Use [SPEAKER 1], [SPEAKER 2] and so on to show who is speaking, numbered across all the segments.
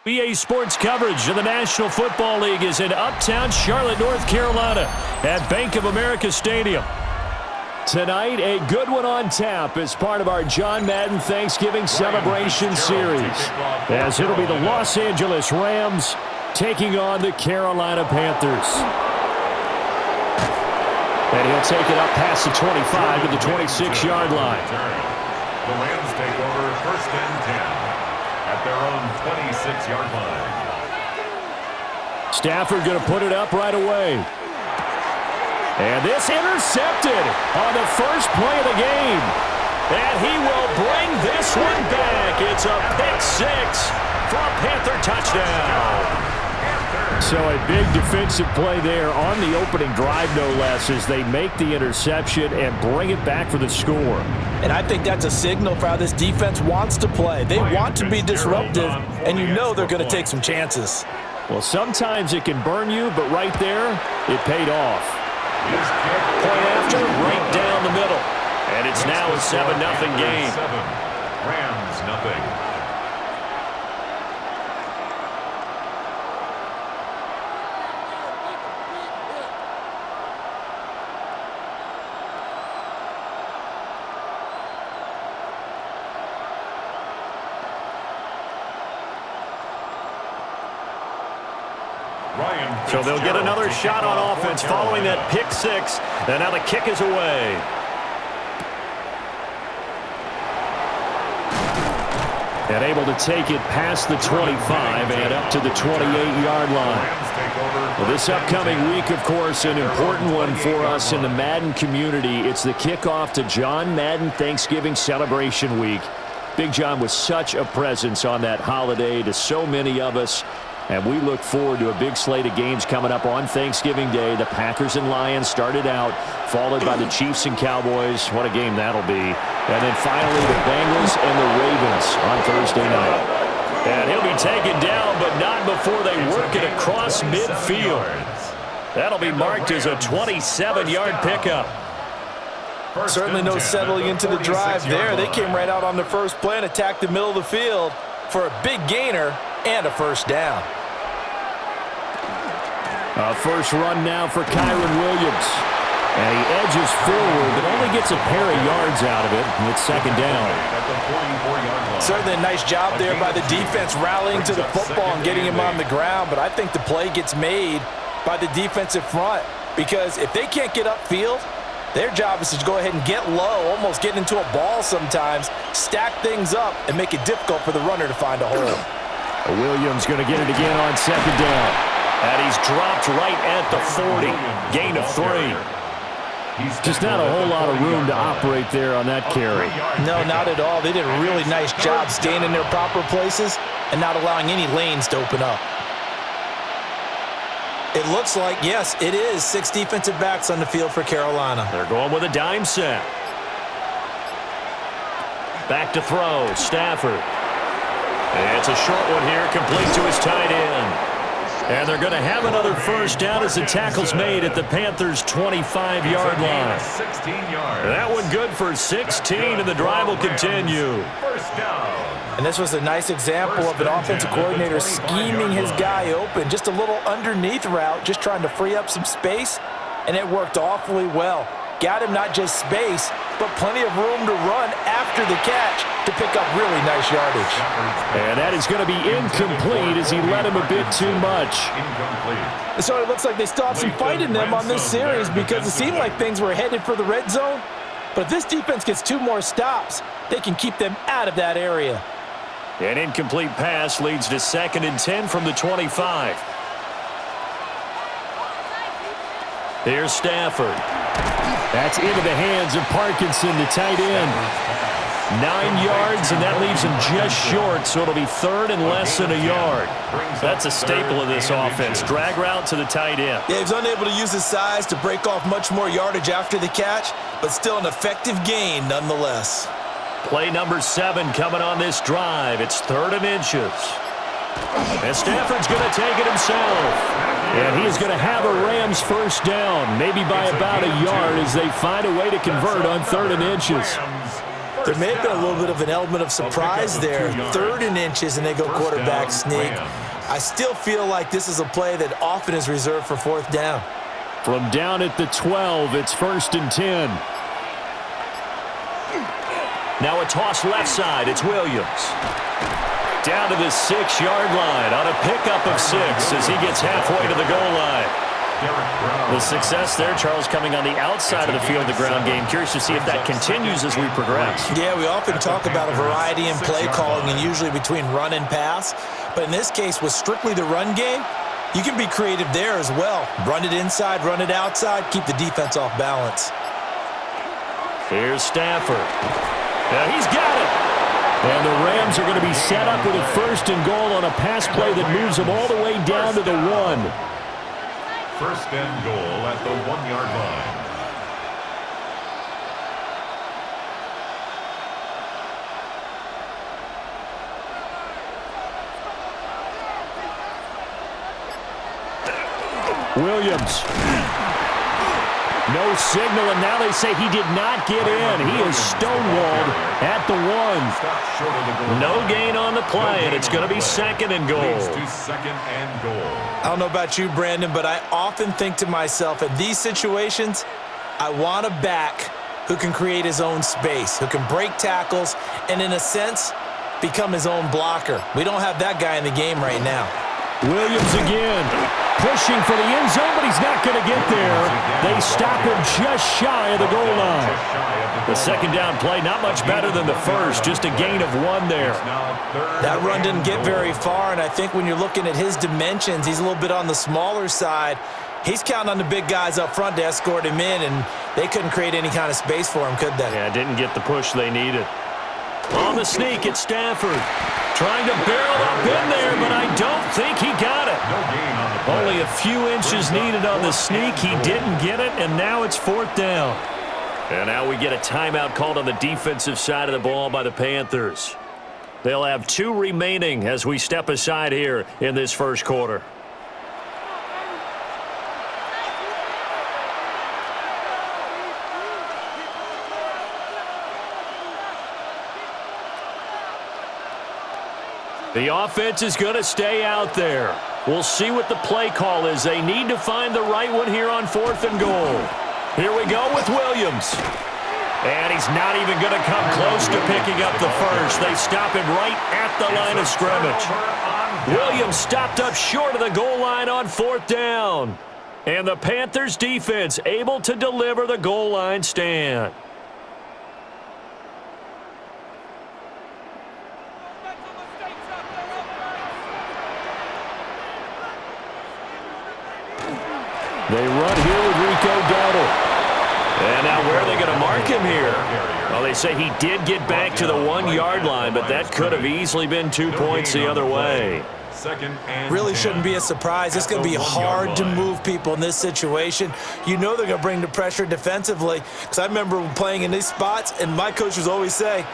[SPEAKER 1] EA Sports coverage of the National Football League is in uptown Charlotte, North Carolina at Bank of America Stadium. Tonight, a good one on tap as part of our John Madden Thanksgiving Celebration Series, as it'll be the Los Angeles Rams taking on the Carolina Panthers. And he'll take it up past the 25 to the 26-yard line.
[SPEAKER 2] The Rams take over first and 10. At their own 26-yard line.
[SPEAKER 1] Stafford going to put it up right away. And this intercepted on the first play of the game. And he will bring this one back. It's a pick six for a Panther touchdown. So a big defensive play there on the opening drive, no less, as they make the interception and bring it back for the score.
[SPEAKER 3] And I think that's a signal for how this defense wants to play. They want to be disruptive, and you know they're going to take some chances.
[SPEAKER 1] Well, sometimes it can burn you, but right there, it paid off. Point after, right down the middle. And it's now a 7-0 game.
[SPEAKER 2] Rams nothing.
[SPEAKER 1] So they'll get another shot on offense following that pick six. And now the kick is away. And able to take it past the 25 and up to the 28-yard line. Well, this upcoming week, of course, an important one for us in the Madden community. It's the kickoff to John Madden Thanksgiving Celebration Week. Big John was such a presence on that holiday to so many of us. And we look forward to a big slate of games coming up on Thanksgiving Day. The Packers and Lions started out, followed by the Chiefs and Cowboys. What a game that'll be. And then finally the Bengals and the Ravens on Thursday night. And he'll be taken down, but not before they work it across midfield. That'll be marked as a 27-yard pickup.
[SPEAKER 3] Certainly no settling into the drive there. They came right out on the first play and attacked the middle of the field for a big gainer and a first down.
[SPEAKER 1] A first run now for Kyron Williams. And he edges forward, but only gets a pair of yards out of it. And it's second down.
[SPEAKER 3] Certainly a nice job there by the defense rallying to the football and getting him on the ground. But I think the play gets made by the defensive front. Because if they can't get upfield, their job is to go ahead and get low, almost get into a ball sometimes, stack things up, and make it difficult for the runner to find a hole.
[SPEAKER 1] Williams going to get it again on second down. And he's dropped right at the 40. Gain of 3. Just not a whole lot of room to operate there on that carry.
[SPEAKER 3] No, not at all. They did a really nice job staying in their proper places and not allowing any lanes to open up. It looks like, yes, it is 6 defensive backs on the field for Carolina.
[SPEAKER 1] They're going with a dime set. Back to throw, Stafford. And it's a short one here, complete to his tight end. And they're going to have another first down as the tackle's made at the Panthers' 25-yard line.
[SPEAKER 2] 16 yards.
[SPEAKER 1] That one good for 16, and the drive will continue.
[SPEAKER 2] First down.
[SPEAKER 3] And this was a nice example of an offensive coordinator scheming his guy open. Just a little underneath route, just trying to free up some space, and it worked awfully well. Got him not just space, but plenty of room to run after the catch to pick up really nice yardage.
[SPEAKER 1] And that is going to be incomplete as he led him a bit too much.
[SPEAKER 3] So it looks like they still have some fight in them on this series because it seemed like things were headed for the red zone. But if this defense gets 2 more stops, they can keep them out of that area.
[SPEAKER 1] An incomplete pass leads to 2nd and 10 from the 25. Here's Stafford. That's into the hands of Parkinson, the tight end. 9 yards, and that leaves him just short, so it'll be 3rd and less than a yard. That's a staple of this offense. Drag route to the tight end.
[SPEAKER 3] Yeah, he was unable to use his size to break off much more yardage after the catch, but still an effective gain nonetheless.
[SPEAKER 1] Play number 7 coming on this drive. It's 3rd and inches. And Stafford's going to take it himself. And he is going to have a Rams first down, maybe by about a yard as they find a way to convert on 3rd and inches.
[SPEAKER 3] There may have been a little bit of an element of surprise there. 3rd and inches, and they go quarterback sneak. I still feel like this is a play that often is reserved for 4th down.
[SPEAKER 1] From down at the 12, it's 1st and 10. Now a toss left side. It's Williams. Down to the 6-yard line on a pickup of 6 as he gets halfway to the goal line. The success there, Charles, coming on the outside of the field, the ground game. Curious to see if that continues as we progress.
[SPEAKER 3] Yeah, we often talk about a variety in play calling and usually between run and pass. But in this case, with strictly the run game, you can be creative there as well. Run it inside, run it outside, keep the defense off balance.
[SPEAKER 1] Here's Stafford. Now he's got it. And the Rams are going to be set up with a 1st and goal on a pass play that moves them all the way down to the 1.
[SPEAKER 2] 1st and goal at the 1-yard line.
[SPEAKER 1] Williams. No signal, and now they say he did not get in. He is stonewalled at the 1. No gain on the play, and it's going to be 2nd and goal.
[SPEAKER 3] I don't know about you, Brandon, but I often think to myself, in these situations, I want a back who can create his own space, who can break tackles, and in a sense, become his own blocker. We don't have that guy in the game right now.
[SPEAKER 1] Williams again, pushing for the end zone, but he's not going to get there. They stop him just shy of the goal line. The 2nd down play, not much better than the 1st, just a gain of 1 there.
[SPEAKER 3] That run didn't get very far, and I think when you're looking at his dimensions, he's a little bit on the smaller side. He's counting on the big guys up front to escort him in, and they couldn't create any kind of space for him, could they?
[SPEAKER 1] Yeah, didn't get the push they needed. On the sneak, it's Stafford. Trying to barrel up in there, but I don't think he got it. Only a few inches needed on the sneak. He didn't get it, and now it's 4th down. And now we get a timeout called on the defensive side of the ball by the Panthers. They'll have 2 remaining as we step aside here in this 1st quarter. The offense is going to stay out there. We'll see what the play call is. They need to find the right one here on 4th and goal. Here we go with Williams. And he's not even going to come close to picking up the 1st. They stop him right at the line of scrimmage. Williams stopped up short of the goal line on 4th down. And the Panthers defense able to deliver the goal line stand. They run here with Rico Dowdle. And now where are they going to mark him here? Well, they say he did get back to the 1-yard line, but that could have easily been 2 points the other way.
[SPEAKER 3] Really shouldn't be a surprise. It's going to be hard to move people in this situation. You know they're going to bring the pressure defensively. Because I remember playing in these spots, and my coaches always say,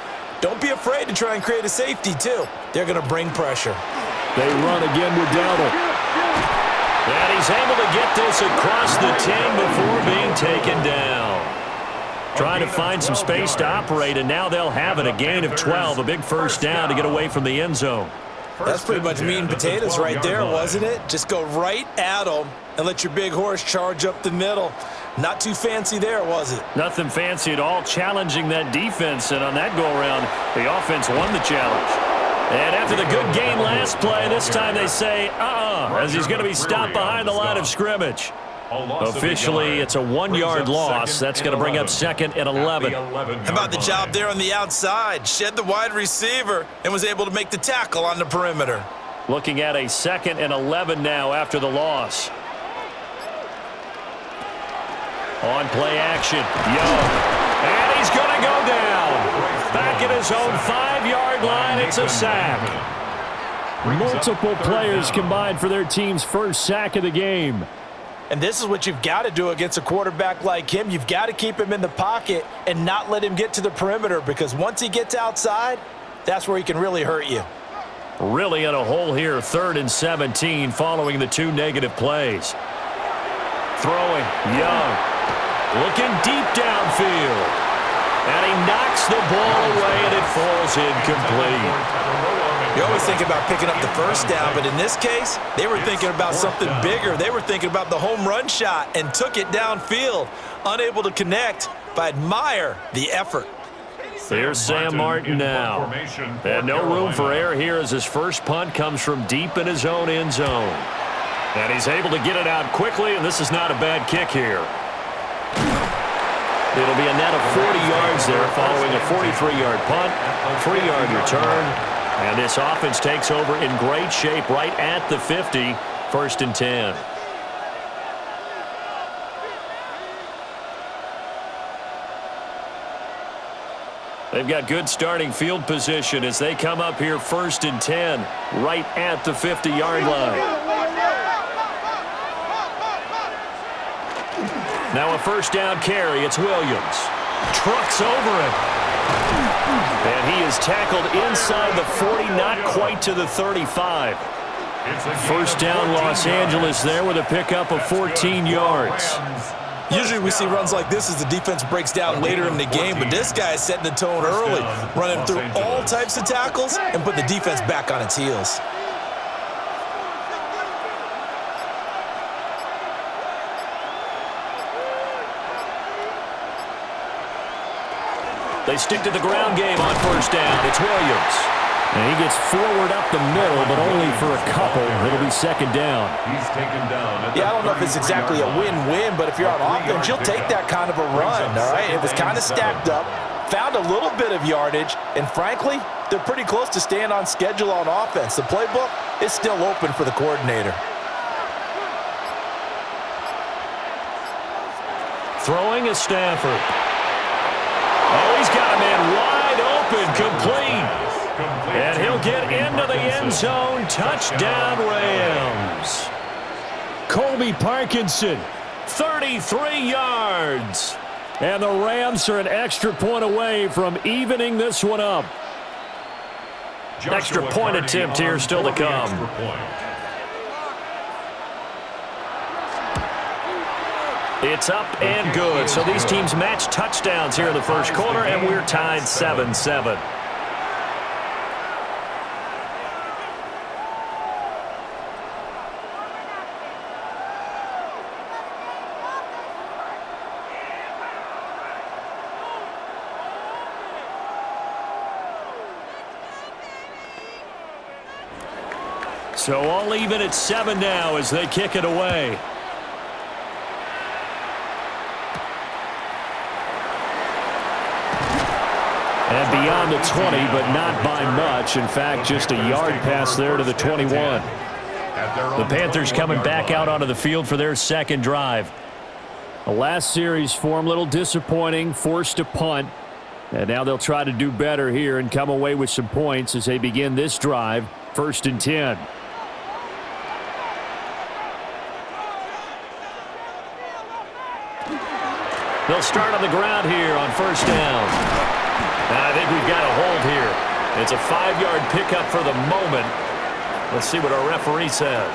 [SPEAKER 3] don't be afraid to try and create a safety, too. They're going to bring pressure.
[SPEAKER 1] They run again with Dowdle. And he's able to get this across the 10 before being taken down. Trying to find some space to operate, and now they'll have it. A gain of 12, a big 1st down to get away from the end zone.
[SPEAKER 3] That's pretty much meat and potatoes right there, wasn't it? Just go right at them and let your big horse charge up the middle. Not too fancy there, was it?
[SPEAKER 1] Nothing fancy at all, challenging that defense, and on that go-around, the offense won the challenge. And after the good game last play, this time they say, as he's going to be stopped behind the line of scrimmage. Officially, it's a 1-yard loss. That's going to bring up 2nd and 11.
[SPEAKER 3] How about the job there on the outside? Shed the wide receiver and was able to make the tackle on the perimeter.
[SPEAKER 1] Looking at a 2nd and 11 now after the loss. On play action, Young. And he's going to go down. Back at his own 5-yard line, it's a sack. Multiple players combined for their team's 1st sack of the game.
[SPEAKER 3] And this is what you've got to do against a quarterback like him. You've got to keep him in the pocket and not let him get to the perimeter, because once he gets outside, that's where he can really hurt you.
[SPEAKER 1] Really in a hole here, 3rd and 17 following the 2 negative plays. Throwing, Young. Looking deep downfield. And he knocks the ball away, and it falls incomplete.
[SPEAKER 3] You always think about picking up the first down, but in this case, they were thinking about something bigger. They were thinking about the home run shot and took it downfield. Unable to connect, but I admire the effort.
[SPEAKER 1] Here's Sam Martin now. And no room for error here as his first punt comes from deep in his own end zone. And he's able to get it out quickly, and this is not a bad kick here. It'll be a net of 40 yards there following a 43-yard punt, 3-yard return. And this offense takes over in great shape right at the 50, 1st and 10. They've got good starting field position as they come up here 1st and 10, right at the 50-yard line. Now a first down carry. It's Williams. Trucks over him. And he is tackled inside the 40, not quite to the 35. First down Los Angeles there with a pickup of 14 yards.
[SPEAKER 3] Usually we see runs like this as the defense breaks down later in the game, but this guy is setting the tone early, running through all types of tackles and put the defense back on its heels.
[SPEAKER 1] They stick to the ground game on first down. It's Williams. And he gets forward up the middle, but only for a couple. It'll be second down.
[SPEAKER 2] He's taken down.
[SPEAKER 3] Yeah, I don't know if it's exactly a win-win, but if you're on offense, you'll take that kind of a run, all right? It was kind of stacked up, found a little bit of yardage, and frankly, they're pretty close to staying on schedule on offense. The playbook is still open for the coordinator.
[SPEAKER 1] Throwing is Stafford. Oh, he's got a man wide open, complete. And he'll get into the end zone. Touchdown, Rams. Colby Parkinson, 33 yards. And the Rams are an extra point away from evening this one up. Extra point attempt here still to come. It's up and good. So these teams match touchdowns here in the first quarter, and we're tied 7-7. So all even at 7 now as they kick it away. And beyond the 20, but not by much. In fact, just a yard pass there to the 21. The Panthers coming back out onto the field for their second drive. The last series for them, a little disappointing, forced to punt. And now they'll try to do better here and come away with some points as they begin this drive, 1st and 10. They'll start on the ground here on first down. And I think we've got a hold here. It's a 5-yard pickup for the moment. Let's see what our referee says.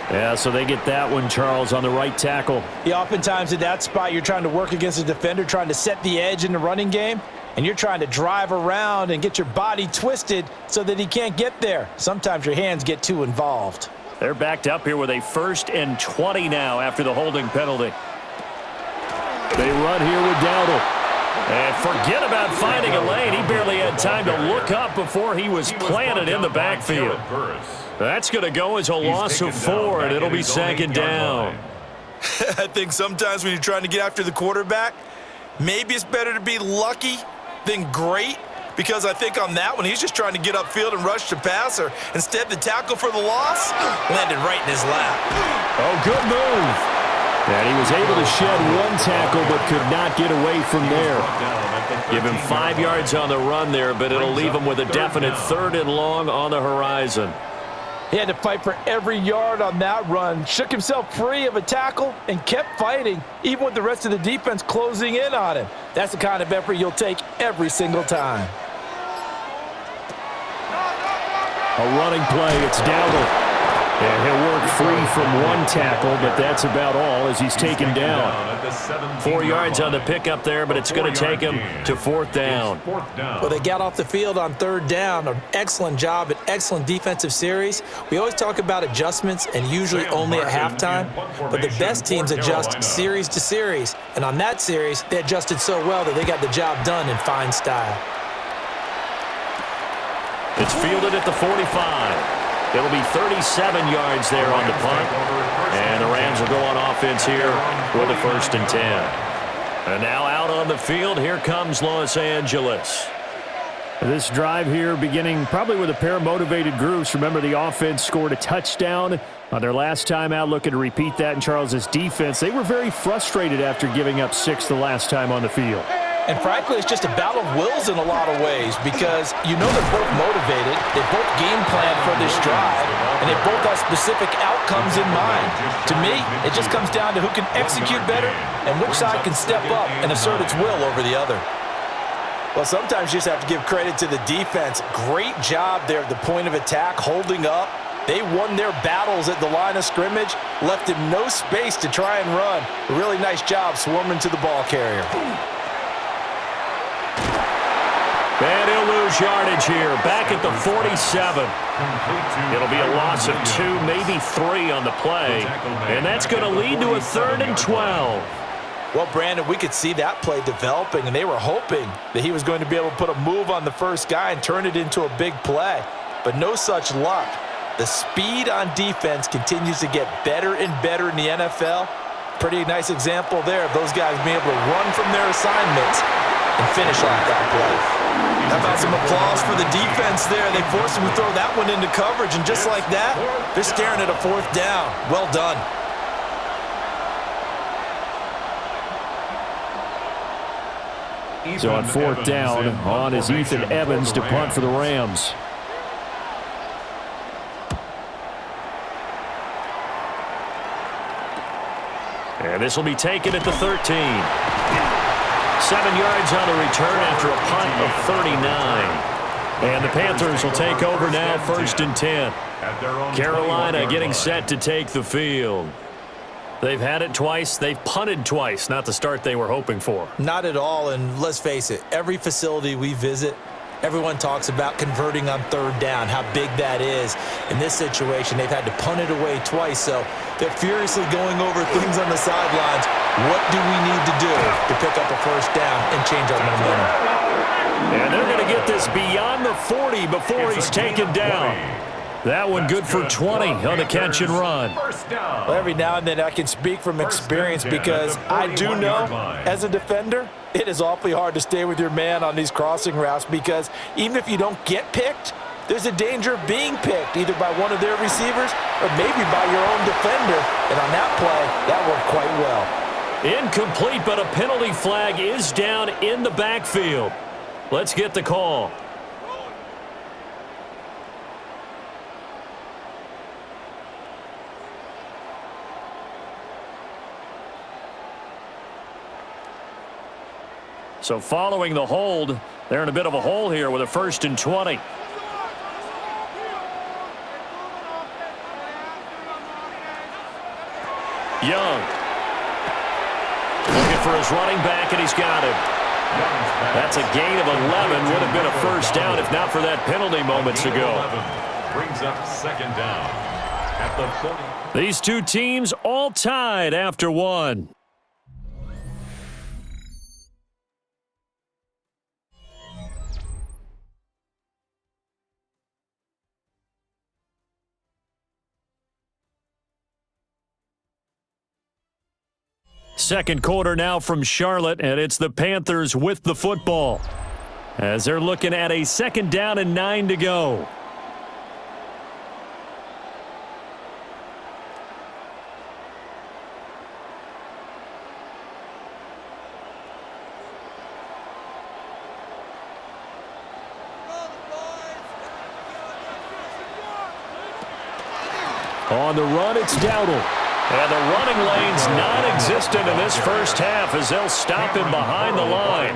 [SPEAKER 1] Yeah, so they get that one, Charles, on the right tackle.
[SPEAKER 3] Yeah, oftentimes at that spot, you're trying to work against a defender, trying to set the edge in the running game, and you're trying to drive around and get your body twisted so that he can't get there. Sometimes your hands get too involved.
[SPEAKER 1] They're backed up here with a 1st and 20 now after the holding penalty. They run here with Dowdle. And forget about finding a lane. He barely had time to look up before he was planted in the backfield. That's going to go as a loss of 4, and it'll be second down.
[SPEAKER 3] I think sometimes when you're trying to get after the quarterback, maybe it's better to be lucky than great, because I think on that one, he's just trying to get upfield and rush the passer. Instead, the tackle for the loss landed right in his lap.
[SPEAKER 1] Oh, good move. And he was able to shed one tackle but could not get away from there. Give him 5 yards on the run there, but it'll leave him with a definite 3rd and long on the horizon.
[SPEAKER 3] He had to fight for every yard on that run, shook himself free of a tackle, and kept fighting, even with the rest of the defense closing in on him. That's the kind of effort you'll take every single time.
[SPEAKER 1] A running play, it's Dowdle. And he'll work free from one tackle, but that's about all as he's taken down. 4 yards on the pickup there, but it's going to take him to fourth down.
[SPEAKER 3] Well, they got off the field on third down. An excellent job, an excellent defensive series. We always talk about adjustments and usually only at halftime, but the best teams adjust series to series. And on that series, they adjusted so well that they got the job done in fine style.
[SPEAKER 1] It's fielded at the 45. It'll be 37 yards there on the punt. And the Rams will go on offense here with a 1st and 10. And now out on the field, here comes Los Angeles. This drive here beginning probably with a pair of motivated groups. Remember, the offense scored a touchdown on their last time out, looking to repeat that in Charles' defense. They were very frustrated after giving up 6 the last time on the field.
[SPEAKER 3] And frankly, it's just a battle of wills in a lot of ways because you know they're both motivated, they both game plan for this drive, and they both have specific outcomes in mind. To me, it just comes down to who can execute better and which side can step up and assert its will over the other. Well, sometimes you just have to give credit to the defense. Great job there at the point of attack, holding up. They won their battles at the line of scrimmage, left him no space to try and run. A really nice job swarming to the ball carrier.
[SPEAKER 1] And he'll lose yardage here, back at the 47. It'll be a loss of 2, maybe 3 on the play, and that's going to lead to a 3rd and 12.
[SPEAKER 3] Well, Brandon, we could see that play developing, and they were hoping that he was going to be able to put a move on the first guy and turn it into a big play, but no such luck. The speed on defense continues to get better and better in the NFL. Pretty nice example there of those guys being able to run from their assignments and finish off that play. How about some applause for the defense there? They forced him to throw that one into coverage, and just like that, they're staring at a 4th down. Well done.
[SPEAKER 1] So on 4th down, on is Ethan Evans to punt for the Rams. And this will be taken at the 13. 7 yards on the return after a punt of 39. And the Panthers will take over now, 1st and 10. Carolina getting set to take the field. They've had it twice. They've punted twice. Not the start they were hoping for.
[SPEAKER 3] Not at all, and let's face it, every facility we visit, everyone talks about converting on 3rd down, how big that is. In this situation, they've had to punt it away twice, so they're furiously going over things on the sidelines. What do we need to do to pick up a 1st down and change our momentum?
[SPEAKER 1] And they're going to get this beyond the 40 before he's taken down. That one good for 20 on the catch and run.
[SPEAKER 3] Well, every now and then I can speak from experience because I do know, as a defender, it is awfully hard to stay with your man on these crossing routes because even if you don't get picked, there's a danger of being picked either by one of their receivers or maybe by your own defender. And on that play, that worked quite well.
[SPEAKER 1] Incomplete, but a penalty flag is down in the backfield. Let's get the call. So following the hold, they're in a bit of a hole here with a 1st and 20. Young. Looking for his running back, and he's got him. That's a gain of 11. Would have been a 1st down if not for that penalty moments ago.
[SPEAKER 2] Brings up 2nd down at the 40.
[SPEAKER 1] These two teams all tied after one. Second quarter now from Charlotte, and it's the Panthers with the football as they're looking at a 2nd down and 9 to go. On the run, it's Dowdle. And the running lane's non-existent in this first half as they'll stop him behind the line.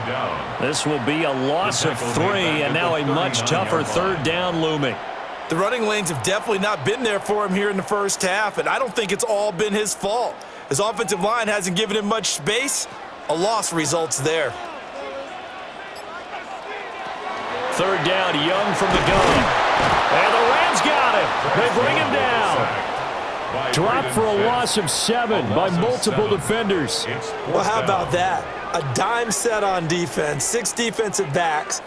[SPEAKER 1] This will be a loss of 3, and now a much tougher 3rd down looming.
[SPEAKER 3] The running lanes have definitely not been there for him here in the first half, and I don't think it's all been his fault. His offensive line hasn't given him much space. A loss results there.
[SPEAKER 1] Third down, Young from the gun. And the Rams got him. They bring him down. Dropped for a loss of 7 by multiple defenders.
[SPEAKER 3] Well, how about that? A dime set on defense, 6 defensive backs.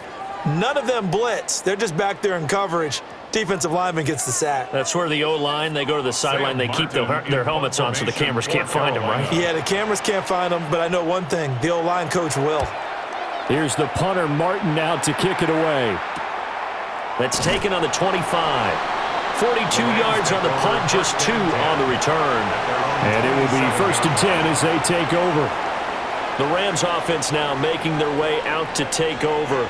[SPEAKER 3] None of them blitz. They're just back there in coverage. Defensive lineman gets the sack.
[SPEAKER 1] That's where the O-line, they go to the sideline, they keep their helmets on so the cameras can't find them, right?
[SPEAKER 3] Yeah, the cameras can't find them, but I know one thing. The O-line coach will.
[SPEAKER 1] Here's the punter, Martin, out to kick it away. That's taken on the 25. 42 yards on the punt, just 2 on the return. And it will be 1st and 10 as they take over. The Rams offense now making their way out to take over.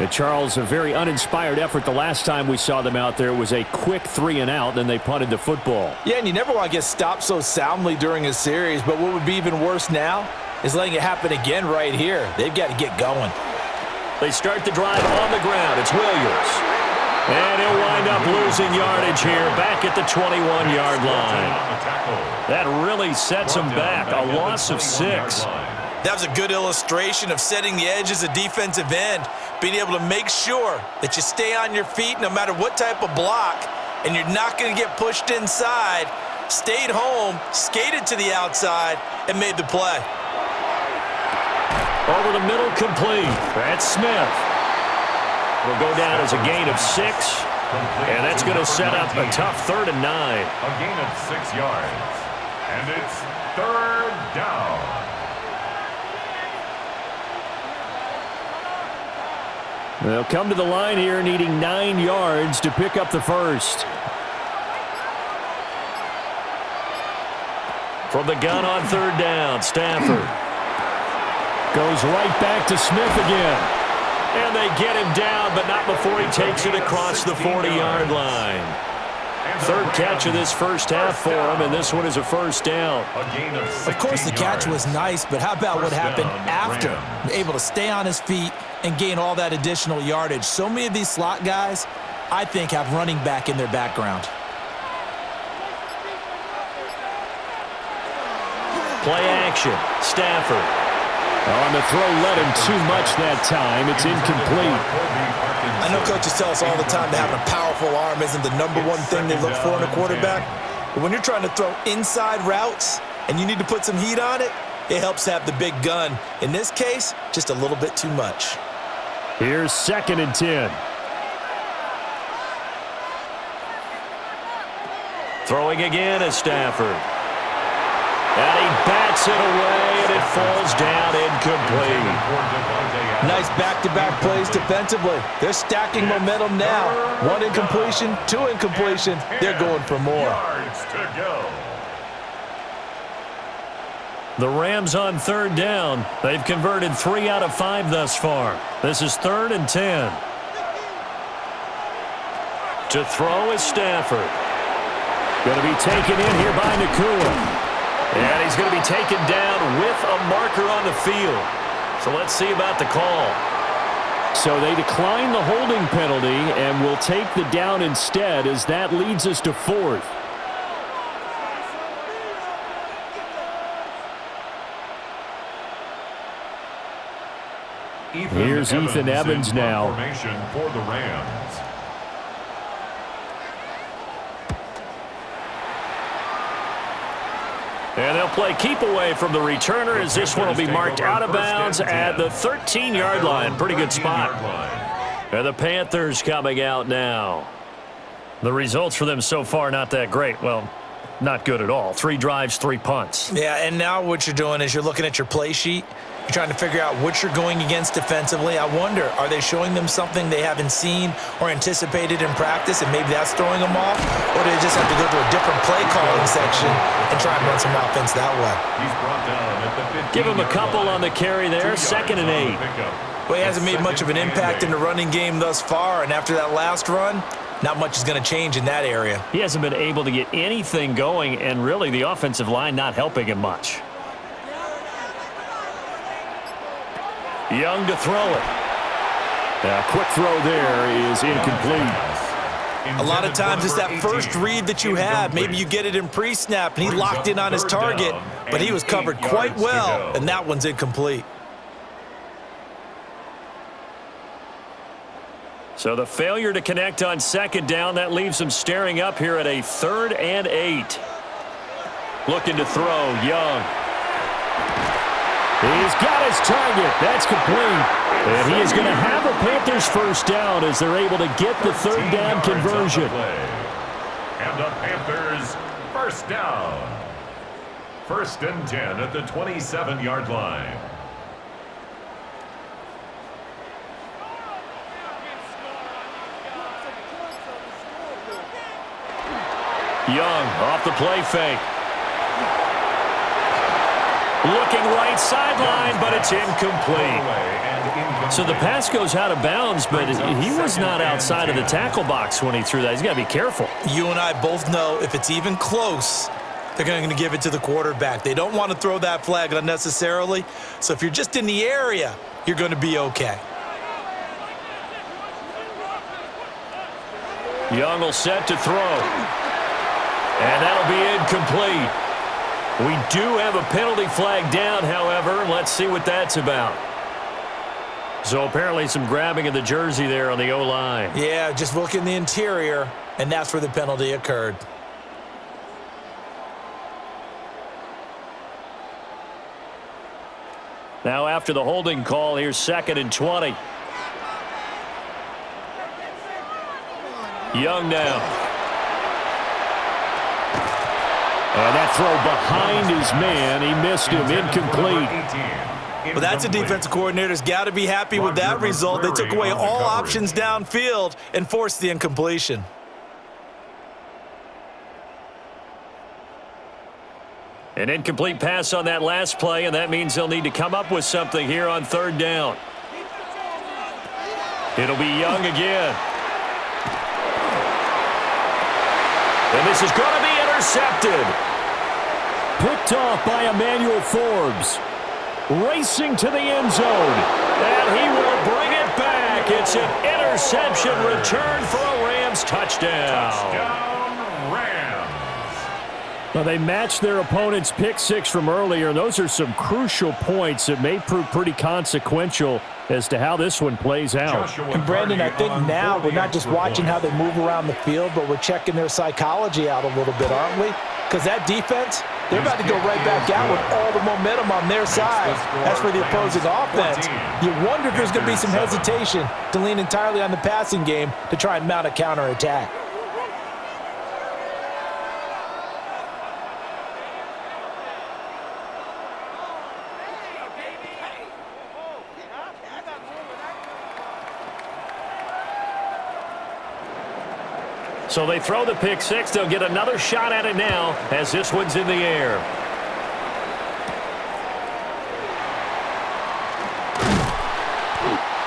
[SPEAKER 1] Charles, a very uninspired effort the last time we saw them out there. It was a quick 3 and out, then they punted the football.
[SPEAKER 3] Yeah, and you never want to get stopped so soundly during a series, but what would be even worse now is letting it happen again right here. They've got to get going.
[SPEAKER 1] They start the drive on the ground. It's Williams. And he'll wind up losing yardage here back at the 21-yard line. That really sets him back, a loss of 6.
[SPEAKER 3] That was a good illustration of setting the edge as a defensive end, being able to make sure that you stay on your feet no matter what type of block, and you're not going to get pushed inside. Stayed home, skated to the outside, and made the play.
[SPEAKER 1] Over the middle, complete. That's Smith. Will go down as a gain of 6, and that's going to set up a tough 3rd and 9.
[SPEAKER 2] A gain of 6 yards, and it's 3rd down.
[SPEAKER 1] They'll come to the line here needing 9 yards to pick up the first. From the gun on 3rd down, Stafford. Goes right back to Smith again. And they get him down, but not before he takes it across the 40-yard line. 3rd catch of this first half for him, and this one is a 1st down.
[SPEAKER 3] Of course, the catch was nice, but how about what happened after? Able to stay on his feet and gain all that additional yardage. So many of these slot guys, I think, have running back in their background.
[SPEAKER 1] Play action. Stafford. On the throw, led him too much that time. It's incomplete.
[SPEAKER 3] I know coaches tell us all the time that having a powerful arm isn't the #1 thing they look for in a quarterback. But when you're trying to throw inside routes and you need to put some heat on it, it helps have the big gun. In this case, just a little bit too much.
[SPEAKER 1] Here's 2nd and 10. Throwing again is Stafford. And he bats it away, and it falls down incomplete.
[SPEAKER 3] Nice back-to-back plays defensively. They're stacking momentum now. 1 incompletion, 2 incompletion. They're going for more.
[SPEAKER 1] The Rams on 3rd down. They've converted 3 out of 5 thus far. This is 3rd and 10. To throw is Stafford. Going to be taken in here by Nakua. And he's going to be taken down with a marker on the field. So let's see about the call. So they decline the holding penalty and will take the down instead, as that leads us to 4th. Here's Ethan Evans now.
[SPEAKER 2] Formation for the Rams.
[SPEAKER 1] And they'll play keep away from the returner, as this one will be marked out of bounds at the 13-yard line. Pretty good spot. And the Panthers coming out now. The results for them so far not that great. Well, not good at all. 3 drives, 3 punts.
[SPEAKER 3] Yeah, and now what you're doing is you're looking at your play sheet. You're trying to figure out what you're going against defensively. I wonder, are they showing them something they haven't seen or anticipated in practice, and maybe that's throwing them off? Or do they just have to go to a different play calling section and try and run some offense that way?
[SPEAKER 2] He's brought down at the 15.
[SPEAKER 1] Give him a couple on the carry there. 2nd and 8.
[SPEAKER 3] Well, he hasn't made much of an impact in the running game thus far, and after that last run, not much is going to change in that area.
[SPEAKER 1] He hasn't been able to get anything going, and really the offensive line not helping him much. Young to throw it. A quick throw there is incomplete.
[SPEAKER 3] A lot of times it's that first read that you have. Maybe you get it in pre-snap, and he locked in on his target, but he was covered quite well, and that one's incomplete.
[SPEAKER 1] So the failure to connect on second down, that leaves him staring up here at a 3rd and 8. Looking to throw, Young. He's got his target. That's complete. And he is going to have a Panthers first down as they're able to get the 3rd down conversion.
[SPEAKER 2] And the Panthers first down. 1st and 10 at the 27-yard line.
[SPEAKER 1] Young off the play fake. Looking right sideline, but it's incomplete. So the pass goes out of bounds, but he was not outside of the tackle box when he threw that. He's got to be careful.
[SPEAKER 3] You and I both know if it's even close, they're going to give it to the quarterback. They don't want to throw that flag unnecessarily. So if you're just in the area, you're going to be okay.
[SPEAKER 1] Young will set to throw. And that'll be incomplete. We do have a penalty flag down, however. Let's see what that's about. So apparently some grabbing of the jersey there on the O-line.
[SPEAKER 3] Yeah, just look in the interior, and that's where the penalty occurred.
[SPEAKER 1] Now after the holding call, here's 2nd and 20. Young now. And that throw behind his man, he missed him, incomplete.
[SPEAKER 3] Well, that's a defensive coordinator's got to be happy with that result. They took away all options downfield and forced the incompletion.
[SPEAKER 1] An incomplete pass on that last play, and that means they'll need to come up with something here on 3rd down. It'll be Young again. And this is going to be intercepted. Picked off by Emmanuel Forbes. Racing to the end zone. And he will bring it back. It's an interception return for a Rams touchdown.
[SPEAKER 2] Touchdown, Rams.
[SPEAKER 1] Well, they matched their opponent's pick 6 from earlier. Those are some crucial points that may prove pretty consequential as to how this one plays out.
[SPEAKER 3] And Brandon, I think now we're not just watching how they move around the field, but we're checking their psychology out a little bit, aren't we? Because that defense, they're about to go right back out with all the momentum on their side. As for the opposing offense, you wonder if there's going to be some hesitation to lean entirely on the passing game to try and mount a counterattack.
[SPEAKER 1] So they throw the pick 6. They'll get another shot at it now as this one's in the air.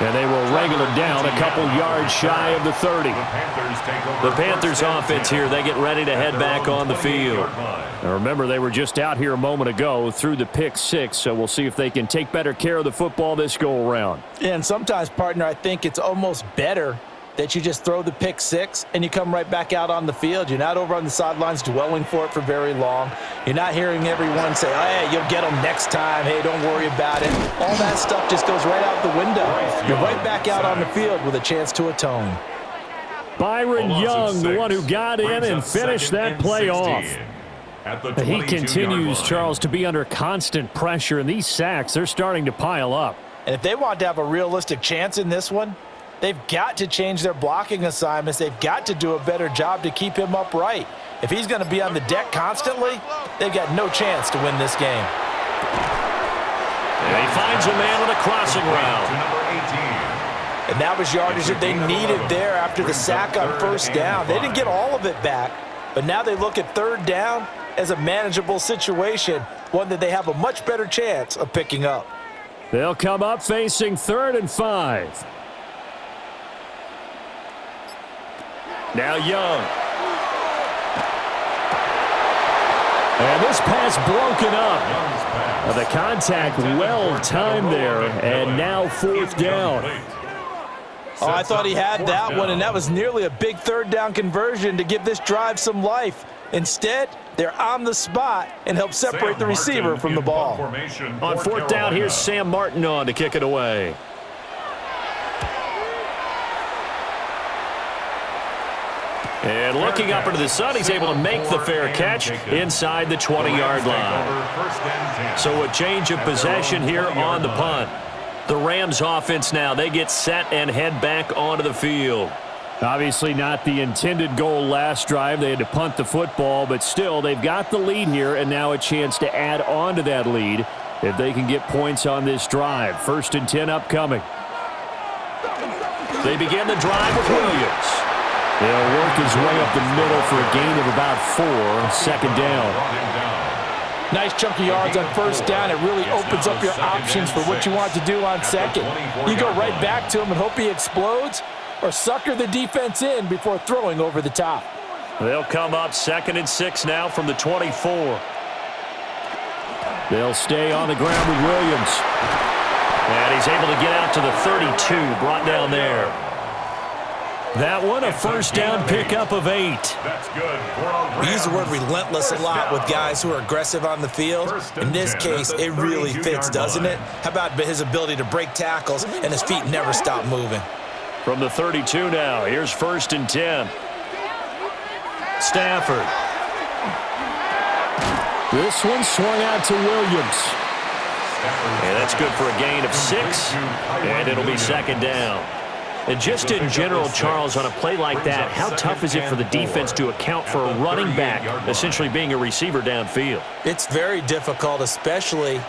[SPEAKER 1] And they will wrangle it down a couple yards shy of the 30. The Panthers offense here, they get ready to head back on the field. Now remember, they were just out here a moment ago through the pick 6, so we'll see if they can take better care of the football this go-around.
[SPEAKER 3] And sometimes, partner, I think it's almost better that you just throw the pick 6 and you come right back out on the field. You're not over on the sidelines dwelling for it for very long. You're not hearing everyone say, oh, hey, you'll get them next time. Hey, don't worry about it. All that stuff just goes right out the window. You're right back out on the field with a chance to atone.
[SPEAKER 1] Byron Young, the one who got in and finished that play off. He continues, Charles, to be under constant pressure, and these sacks, they're starting to pile up.
[SPEAKER 3] And if they want to have a realistic chance in this one, they've got to change their blocking assignments. They've got to do a better job to keep him upright. If he's going to be on the deck constantly, they've got no chance to win this game.
[SPEAKER 1] And he finds a man on a crossing route.
[SPEAKER 3] And that was yardage that they needed there after the sack on first down. They didn't get all of it back, but now they look at 3rd down as a manageable situation, one that they have a much better chance of picking up.
[SPEAKER 1] They'll come up facing 3rd and 5. Now Young. And this pass broken up. The contact well timed there, and now 4th down.
[SPEAKER 3] Oh, I thought he had that one, and that was nearly a big third down conversion to give this drive some life. Instead, they're on the spot and help separate the receiver from the ball.
[SPEAKER 1] On fourth down, here's Sam Martin on to kick it away. And looking up into the sun, he's able to make the fair catch inside the 20-yard line. So a change of possession here on the punt. The Rams offense now, they get set and head back onto the field. Obviously not the intended goal last drive. They had to punt the football, but still they've got the lead here and now a chance to add on to that lead if they can get points on this drive. 1st and 10 upcoming. They begin the drive with Williams. They'll work his way up the middle for a gain of about 4. 2nd down.
[SPEAKER 3] Nice chunky yards on 1st down. It really opens up your options for what you want to do on 2nd. You go right back to him and hope he explodes, or sucker the defense in before throwing over the top.
[SPEAKER 1] They'll come up 2nd and 6 now from the 24. They'll stay on the ground with Williams. And he's able to get out to the 32, brought down there. That one, a 1st down pickup of 8.
[SPEAKER 2] That's good.
[SPEAKER 3] We use the word relentless a lot with guys who are aggressive on the field. In this case, it really fits, doesn't it? How about his ability to break tackles and his feet never stop moving?
[SPEAKER 1] From the 32 now, here's 1st and 10. Stafford. This one swung out to Williams. And that's good for a gain of 6, and it'll be 2nd down. And just in general, Charles, on a play like that, how tough is it for the defense to account for a running back essentially being a receiver downfield?
[SPEAKER 3] It's very difficult, especially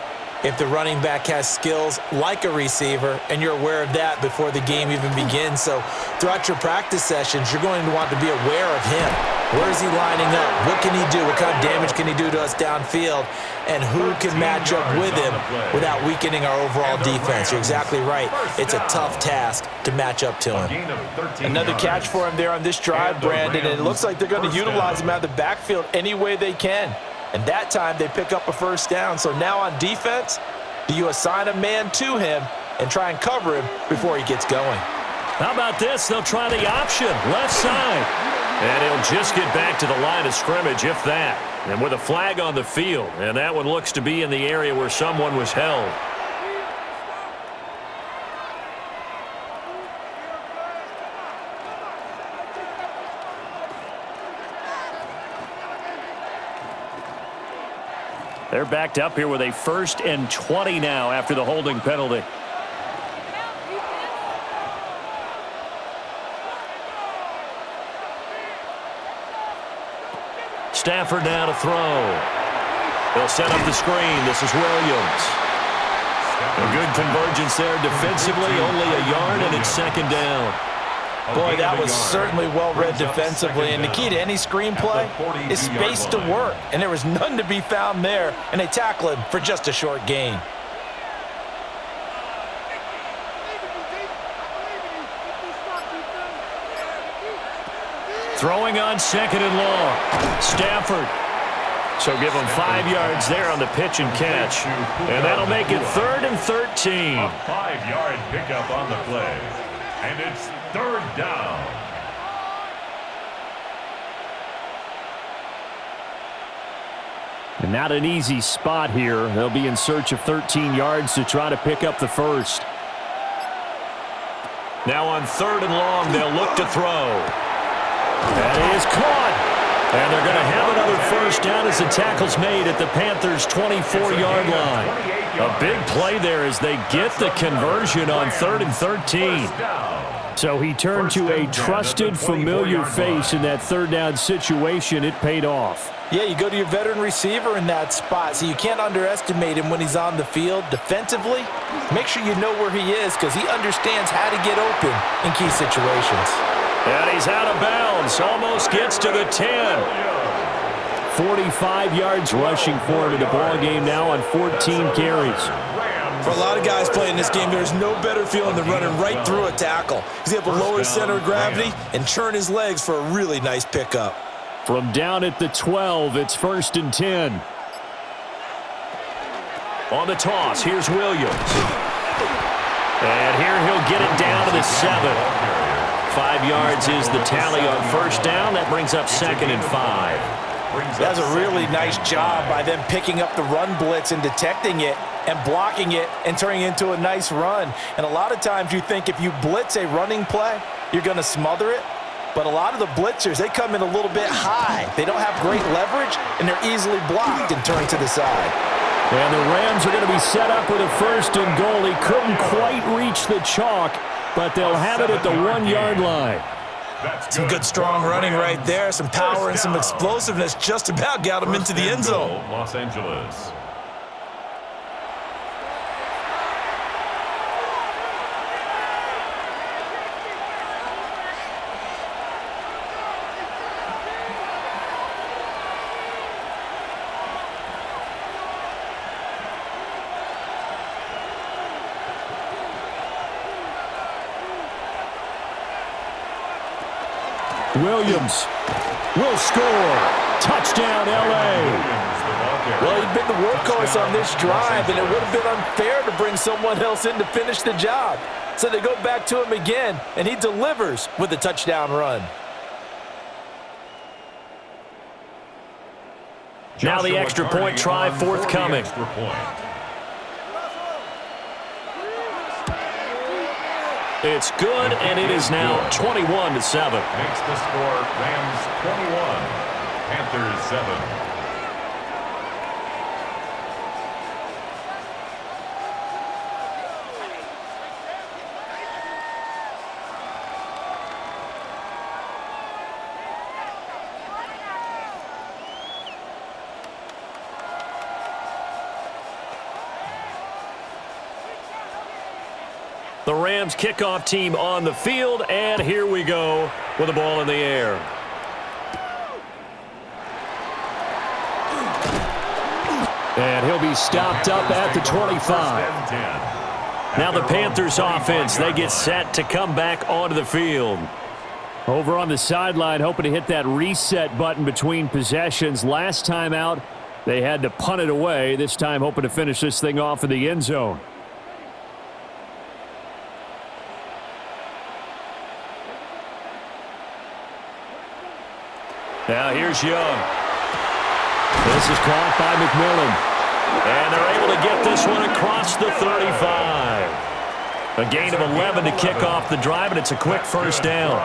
[SPEAKER 3] if the running back has skills like a receiver, and you're aware of that before the game even begins. So throughout your practice sessions, you're going to want to be aware of him. Where is he lining up? What can he do? What kind of damage can he do to us downfield? And who can match up with him without weakening our overall defense? You're exactly right. It's a tough task to match up to him. Another catch for him there on this drive, Brandon, and it looks like they're going to utilize him out of the backfield any way they can. And that time they pick up a 1st down. So now on defense, do you assign a man to him and try and cover him before he gets going?
[SPEAKER 1] How about this? They'll try the option, left side. And he'll just get back to the line of scrimmage, if that. And with a flag on the field, and that one looks to be in the area where someone was held. They're backed up here with a 1st and 20 now after the holding penalty. Stafford now to throw. They'll set up the screen. This is Williams. A good convergence there defensively, only a yard, and it's 2nd down.
[SPEAKER 3] Boy, that was certainly well-read defensively, and the key to any screenplay is space to work, and there was none to be found there, and they tackle him for just a short gain.
[SPEAKER 1] Throwing on 2nd and long. Stafford. So give him 5 yards there on the pitch and catch. And that'll make it 3rd and 13.
[SPEAKER 2] A 5-yard pickup on the play. And it's 3rd down.
[SPEAKER 1] And not an easy spot here. They'll be in search of 13 yards to try to pick up the 1st. Now on 3rd and long, they'll look to throw. That is caught. And they're going to have another 1st down as the tackle's made at the Panthers' 24-yard line. A big play there as they get the conversion on 3rd and 13. So he turned to a trusted, familiar face in that 3rd down situation. It paid off.
[SPEAKER 3] Yeah, you go to your veteran receiver in that spot, so you can't underestimate him when he's on the field. Defensively, make sure you know where he is because he understands how to get open in key situations.
[SPEAKER 1] And he's out of bounds. Almost gets to the 10. 45 yards rushing for him in the ball game now on 14 carries.
[SPEAKER 3] For a lot of guys playing this game, there's no better feeling than running right through a tackle. He's able to lower his center of gravity and turn his legs for a really nice pickup.
[SPEAKER 1] From down at the 12, it's 1st and 10. On the toss, here's Williams. And here he'll get it down to the 7. 5 yards is the tally on first down. That brings up 2nd and 5.
[SPEAKER 3] That's a really nice job by them picking up the run blitz and detecting it and blocking it and turning it into a nice run. And a lot of times you think if you blitz a running play, you're going to smother it. But a lot of the blitzers, they come in a little bit high. They don't have great leverage, and they're easily blocked and turned to the side.
[SPEAKER 1] And the Rams are going to be set up with a 1st and goal. He couldn't quite reach the chalk, but they'll have it at the 1-yard line.
[SPEAKER 3] Some good strong running right there. Some power and some explosiveness just about got him into the end zone.
[SPEAKER 2] Los Angeles.
[SPEAKER 1] Williams will score. Touchdown, L.A.
[SPEAKER 3] Well, he'd been the workhorse on this drive, and it would have been unfair to bring someone else in to finish the job. So they go back to him again, and he delivers with a touchdown run.
[SPEAKER 1] Now the extra point try forthcoming. It's good, and it is now 21-7.
[SPEAKER 2] Makes the score Rams 21, Panthers 7.
[SPEAKER 1] The Rams kickoff team on the field, and here we go with the ball in the air. And he'll be stopped up at the 25. Now the Panthers offense, they get set to come back onto the field. Over on the sideline, hoping to hit that reset button between possessions. Last time out, they had to punt it away. This time hoping to finish this thing off in the end zone. Now here's Young. This is caught by McMillan. And they're able to get this one across the 35. A gain of 11 to kick off the drive, and it's a quick first down.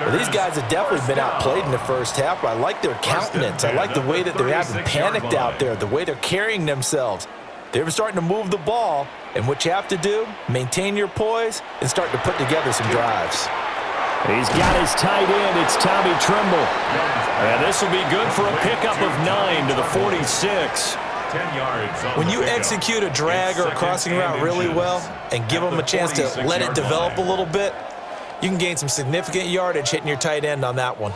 [SPEAKER 3] Well, these guys have definitely been outplayed in the first half, but I like their countenance. I like the way that they haven't panicked out there, the way they're carrying themselves. They're starting to move the ball, and what you have to do, maintain your poise and start to put together some drives.
[SPEAKER 1] He's got his tight end. It's Tommy Tremble. And this will be good for a pickup of 9 to the 46.
[SPEAKER 2] 10 yards.
[SPEAKER 3] When you execute a drag or a crossing route really well and give them a chance to let it develop a little bit, you can gain some significant yardage hitting your tight end on that one.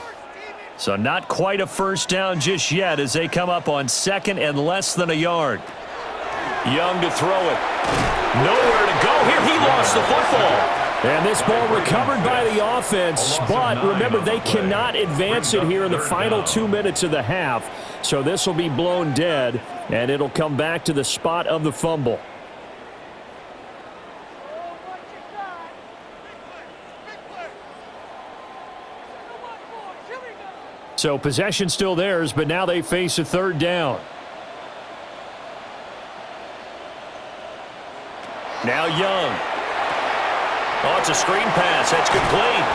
[SPEAKER 1] So not quite a first down just yet as they come up on 2nd and less than a yard. Young to throw it. Nowhere to go here. He lost the football. And this ball recovered by the offense, but remember, they cannot advance it here in the final 2 minutes of the half. So this will be blown dead, and it'll come back to the spot of the fumble. So possession still theirs, but now they face a 3rd down. Now Young. Oh, it's a screen pass. That's complete.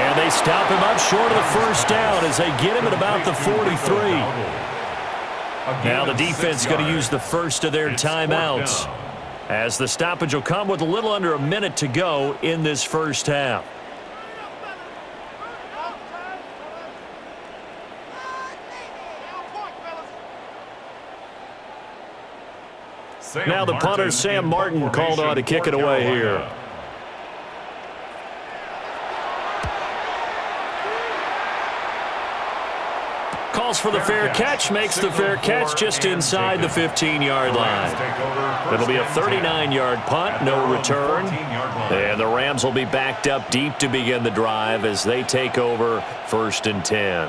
[SPEAKER 1] And they stop him up short of the first down as they get him at about the 43. Now the defense going to use the first of their timeouts as the stoppage will come with a little under a minute to go in this first half. Now the punter, Sam Martin, called on to kick it away here. Calls for the fair catch, makes the fair catch just inside the 15-yard line. It'll be a 39-yard punt, no return. And the Rams will be backed up deep to begin the drive as they take over 1st and 10.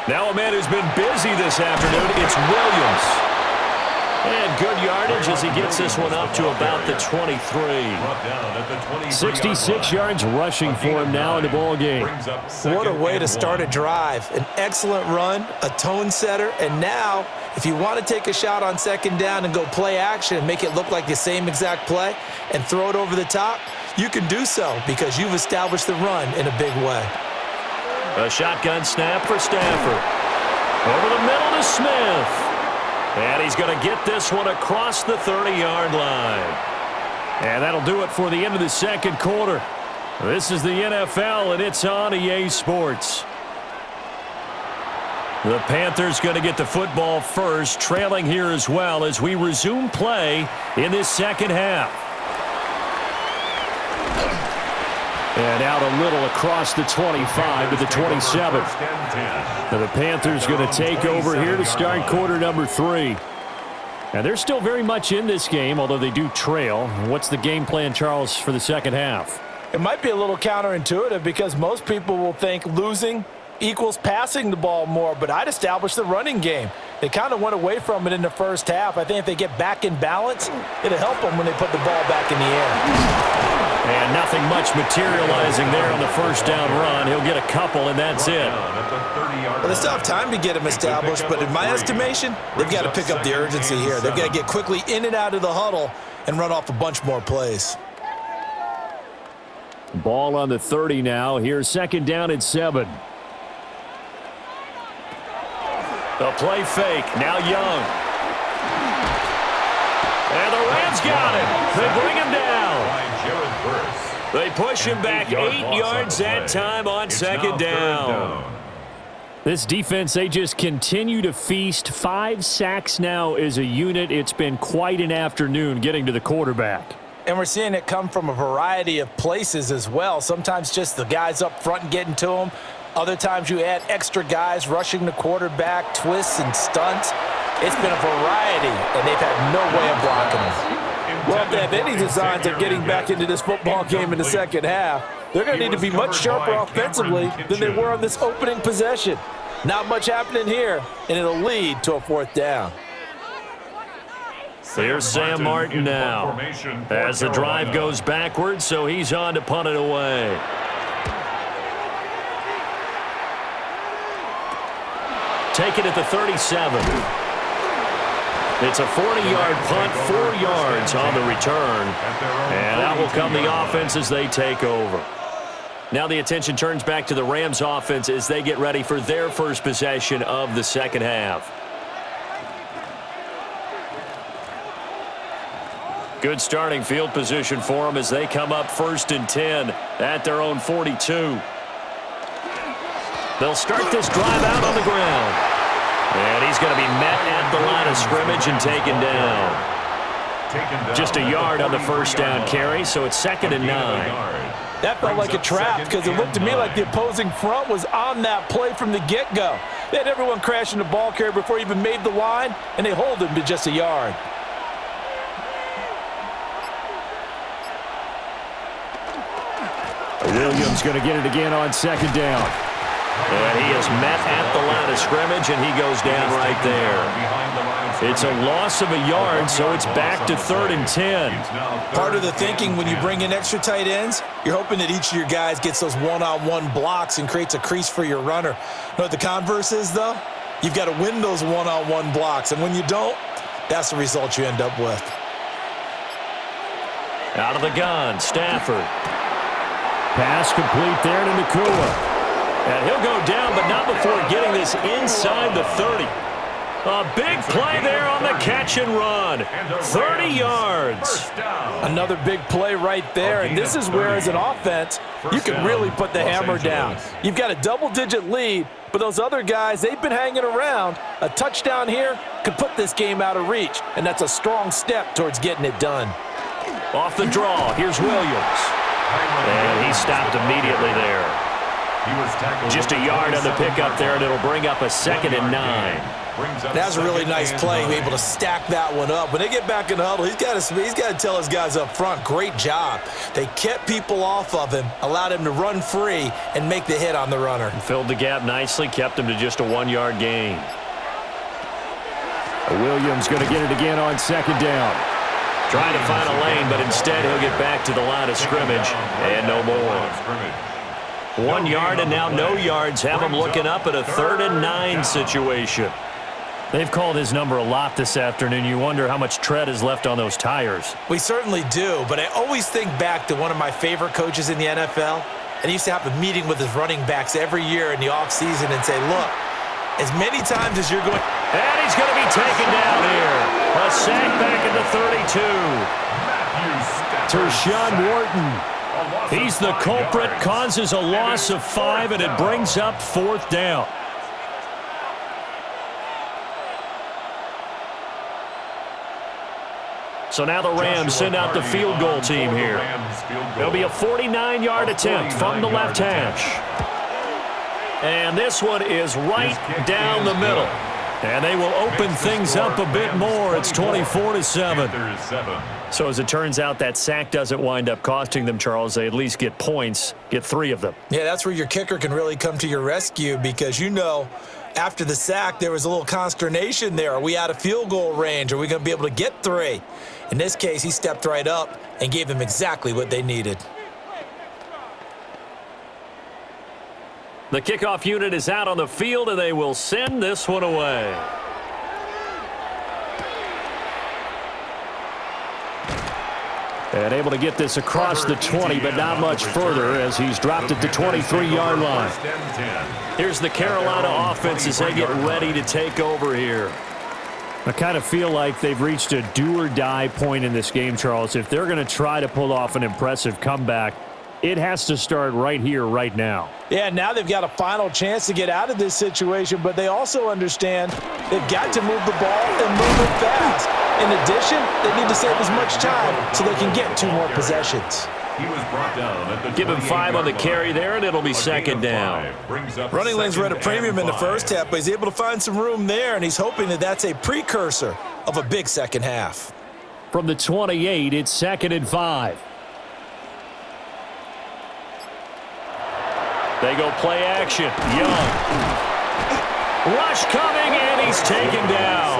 [SPEAKER 1] Now a man who's been busy this afternoon, it's Williams. And good yardage as he gets this one up to about the 23. 66 yards rushing for him now in the ball game.
[SPEAKER 3] What a way to start a drive. An excellent run, a tone setter, and now if you want to take a shot on second down and go play action and make it look like the same exact play and throw it over the top, you can do so because you've established the run in a big way.
[SPEAKER 1] A shotgun snap for Stafford. Over the middle to Smith. And he's going to get this one across the 30-yard line. And that'll do it for the end of the second quarter. This is the NFL, and it's on EA Sports. The Panthers going to get the football first, trailing here as well as we resume play in this second half. And out a little across the 25 to the 27. Now the Panthers going to take over here to start quarter number 3. And they're still very much in this game, although they do trail. What's the game plan, Charles, for the second half?
[SPEAKER 3] It might be a little counterintuitive because most people will think losing equals passing the ball more, but I'd establish the running game. They kind of went away from it in the first half. I think if they get back in balance, it'll help them when they put the ball back in the air.
[SPEAKER 1] And nothing much materializing there on the first down run. He'll get a couple, and that's it.
[SPEAKER 3] Well, they still have time to get him established, but in my estimation, they've got to pick up the urgency here. They've got to get quickly in and out of the huddle and run off a bunch more plays.
[SPEAKER 1] Ball on the 30 now. Here's second down and 7. The play fake. Now Young. And the Rams got it. They bring him down. They push him back 8 yards that time on second down. This defense, they just continue to feast. 5 sacks now as a unit. It's been quite an afternoon getting to the quarterback.
[SPEAKER 3] And we're seeing it come from a variety of places as well. Sometimes just the guys up front and getting to them. Other times you add extra guys rushing the quarterback, twists and stunts. It's been a variety, and they've had no way of blocking them. Well, if they have any designs of getting back into this football game in the second half, they're going to need to be much sharper offensively than they were on this opening possession. Not much happening here, and it'll lead to a fourth down.
[SPEAKER 1] Here's Sam Martin now as the drive goes backwards, so he's on to punt it away. Take it at the 37. It's a 40-yard punt, 4 yards on the return. And out will come the offense as they take over. Now the attention turns back to the Rams offense as they get ready for their first possession of the second half. Good starting field position for them as they come up 1st and 10 at their own 42. They'll start this drive out on the ground. And he's going to be met at the line of scrimmage and taken down. Just a yard on the first down carry, so it's 2nd and 9.
[SPEAKER 3] That felt like a trap because it looked to me like the opposing front was on that play from the get-go. They had everyone crashing the ball carrier before he even made the line, and they hold him to just a yard.
[SPEAKER 1] Williams going to get it again on 2nd down. And he is met at the line of scrimmage, and he goes down right there. It's a loss of a yard, so it's back to 3rd and 10.
[SPEAKER 3] Part of the thinking when you bring in extra tight ends, you're hoping that each of your guys gets those one-on-one blocks and creates a crease for your runner. You know what the converse is, though? You've got to win those one-on-one blocks, and when you don't, that's the result you end up with.
[SPEAKER 1] Out of the gun, Stafford. Pass complete there to Nakua. And he'll go down, but not before getting this inside the 30. A big play there on the catch and run. 30 yards.
[SPEAKER 3] Another big play right there, and this is where, as an offense, you can really put the hammer down. You've got a double-digit lead, but those other guys, they've been hanging around. A touchdown here could put this game out of reach, and that's a strong step towards getting it done.
[SPEAKER 1] Off the draw, here's Williams. And he stopped immediately there. Just a yard on the pickup there, and it'll bring up a 2nd and 9.
[SPEAKER 3] That's a really nice play, able to stack that one up. When they get back in the huddle, he's got to tell his guys up front, great job. They kept people off of him, allowed him to run free and make the hit on the runner.
[SPEAKER 1] Filled the gap nicely, kept him to just a 1-yard gain. Williams going to get it again on second down. Trying to find a lane, but instead he'll get back to the line of scrimmage and no more. 1 yard and now no yards. Have him looking up at a 3rd and 9 situation. They've called his number a lot this afternoon. You wonder how much tread is left on those tires.
[SPEAKER 3] We certainly do, but I always think back to one of my favorite coaches in the NFL. And he used to have a meeting with his running backs every year in the offseason and say, look, as many times as you're going...
[SPEAKER 1] And he's going to be taken down here. A sack back at the 32. Tershawn Wharton. He's the culprit, causes a loss of 5, and it brings up 4th down. So now the Rams send out the field goal team here. It'll be a 49-yard attempt from the left hash. And this one is right down the middle. And they will open things up a bit more. It's 24-7. So as it turns out, that sack doesn't wind up costing them, Charles. They at least get points, get 3 of them.
[SPEAKER 3] Yeah, that's where your kicker can really come to your rescue because, you know, after the sack, there was a little consternation there. Are we out of field goal range? Are we going to be able to get 3? In this case, he stepped right up and gave them exactly what they needed.
[SPEAKER 1] The kickoff unit is out on the field, and they will send this one away. And able to get this across the 20, but not much further as he's dropped at the 23-yard line. Here's the Carolina offense as they get ready to take over here. I kind of feel like they've reached a do-or-die point in this game, Charles. If they're going to try to pull off an impressive comeback, it has to start right here, right now.
[SPEAKER 3] Yeah, now they've got a final chance to get out of this situation, but they also understand they've got to move the ball and move it fast. In addition, they need to save as much time so they can get 2 more possessions.
[SPEAKER 2] He was brought down at the
[SPEAKER 1] Give him 5 on the carry there, and it'll be second down.
[SPEAKER 3] Running lanes were at a premium in the first half, but he's able to find some room there, and he's hoping that that's a precursor of a big second half.
[SPEAKER 1] From the 28, it's 2nd and 5. They go play action. Young. Rush coming, and he's taken down.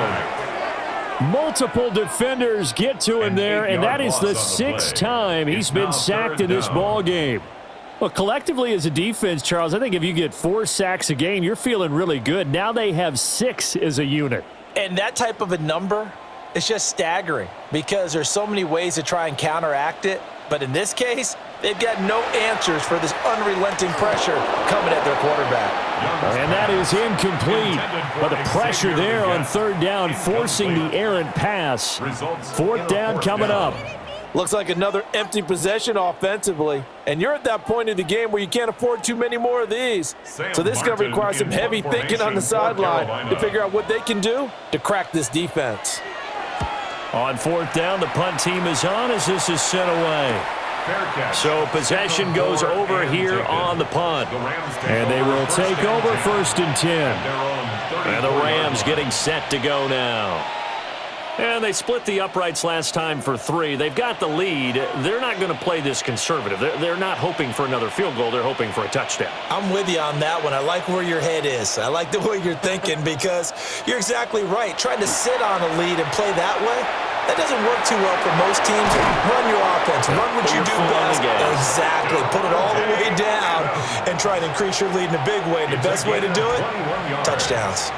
[SPEAKER 1] Multiple defenders get to him there, and that is the 6th time he's been sacked in this ball game. Well, collectively as a defense, Charles, I think if you get 4 sacks a game, you're feeling really good. Now they have 6 as a unit.
[SPEAKER 3] And that type of a number is just staggering because there's so many ways to try and counteract it. But in this case, they've got no answers for this unrelenting pressure coming at their quarterback.
[SPEAKER 1] And that is incomplete. But the pressure there on 3rd down, forcing the errant pass. 4th down coming up.
[SPEAKER 3] Looks like another empty possession offensively. And you're at that point in the game where you can't afford too many more of these. So this is going to require some heavy thinking on the sideline to figure out what they can do to crack this defense.
[SPEAKER 1] On 4th down, the punt team is on as this is sent away. So possession goes over here on the punt. And they will take over 1st and 10. And the Rams getting set to go now. And they split the uprights last time for 3. They've got the lead. They're not going to play this conservative. They're not hoping for another field goal. They're hoping for a touchdown.
[SPEAKER 3] I'm with you on that one. I like where your head is. I like the way you're thinking because you're exactly right. Trying to sit on a lead and play that way, that doesn't work too well for most teams. Run your offense. Run what you do best. Exactly. Put it all the way down and try and increase your lead in a big way. And the best way to do it, touchdowns.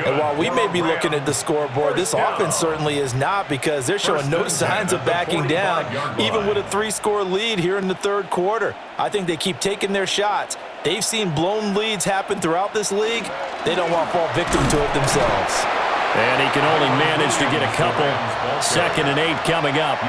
[SPEAKER 3] And while we may be looking at the scoreboard, this offense certainly is not because they're showing no signs of backing down, even with a 3-score lead here in the 3rd quarter. I think they keep taking their shots. They've seen blown leads happen throughout this league. They don't want to fall victim to it themselves.
[SPEAKER 1] And he can only manage to get a couple. 2nd and 8 coming up.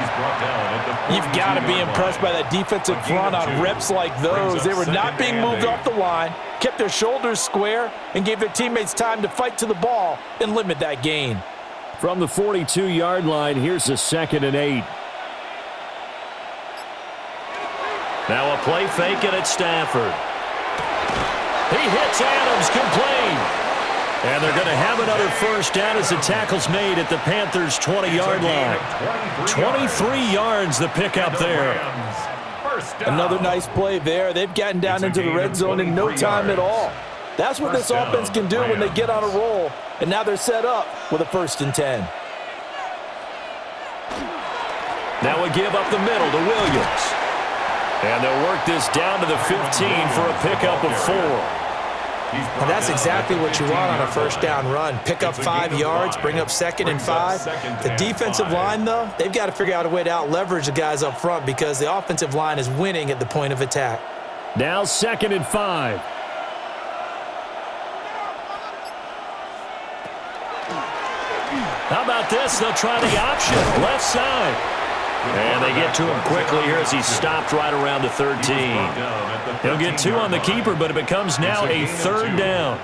[SPEAKER 3] You've got to be impressed by that defensive front on reps like those. They were not being moved off the line, kept their shoulders square, and gave their teammates time to fight to the ball and limit that gain.
[SPEAKER 1] From the 42-yard line, here's a 2nd and 8. Now a play fake, and it's Stafford. He hits Adams, complete. And they're going to have another first down as the tackle's made at the Panthers' 20-yard line. 23 yards the pickup there.
[SPEAKER 3] Another nice play there. They've gotten down into the red zone in no time at all. That's what this offense can do when they get on a roll. And now they're set up with a 1st and 10.
[SPEAKER 1] Now we give up the middle to Williams. And they'll work this down to the 15 for a pickup of 4.
[SPEAKER 3] And that's exactly what you want on a 1st down run. Pick up 5 yards, bring up 2nd and 5. The defensive line, though, they've got to figure out a way to out-leverage the guys up front because the offensive line is winning at the point of attack.
[SPEAKER 1] Now 2nd and 5. How about this? They'll try the option. Left side. And they get to him quickly here as he's stopped right around the 13. He'll get 2 on the keeper, but it becomes now a 3rd down.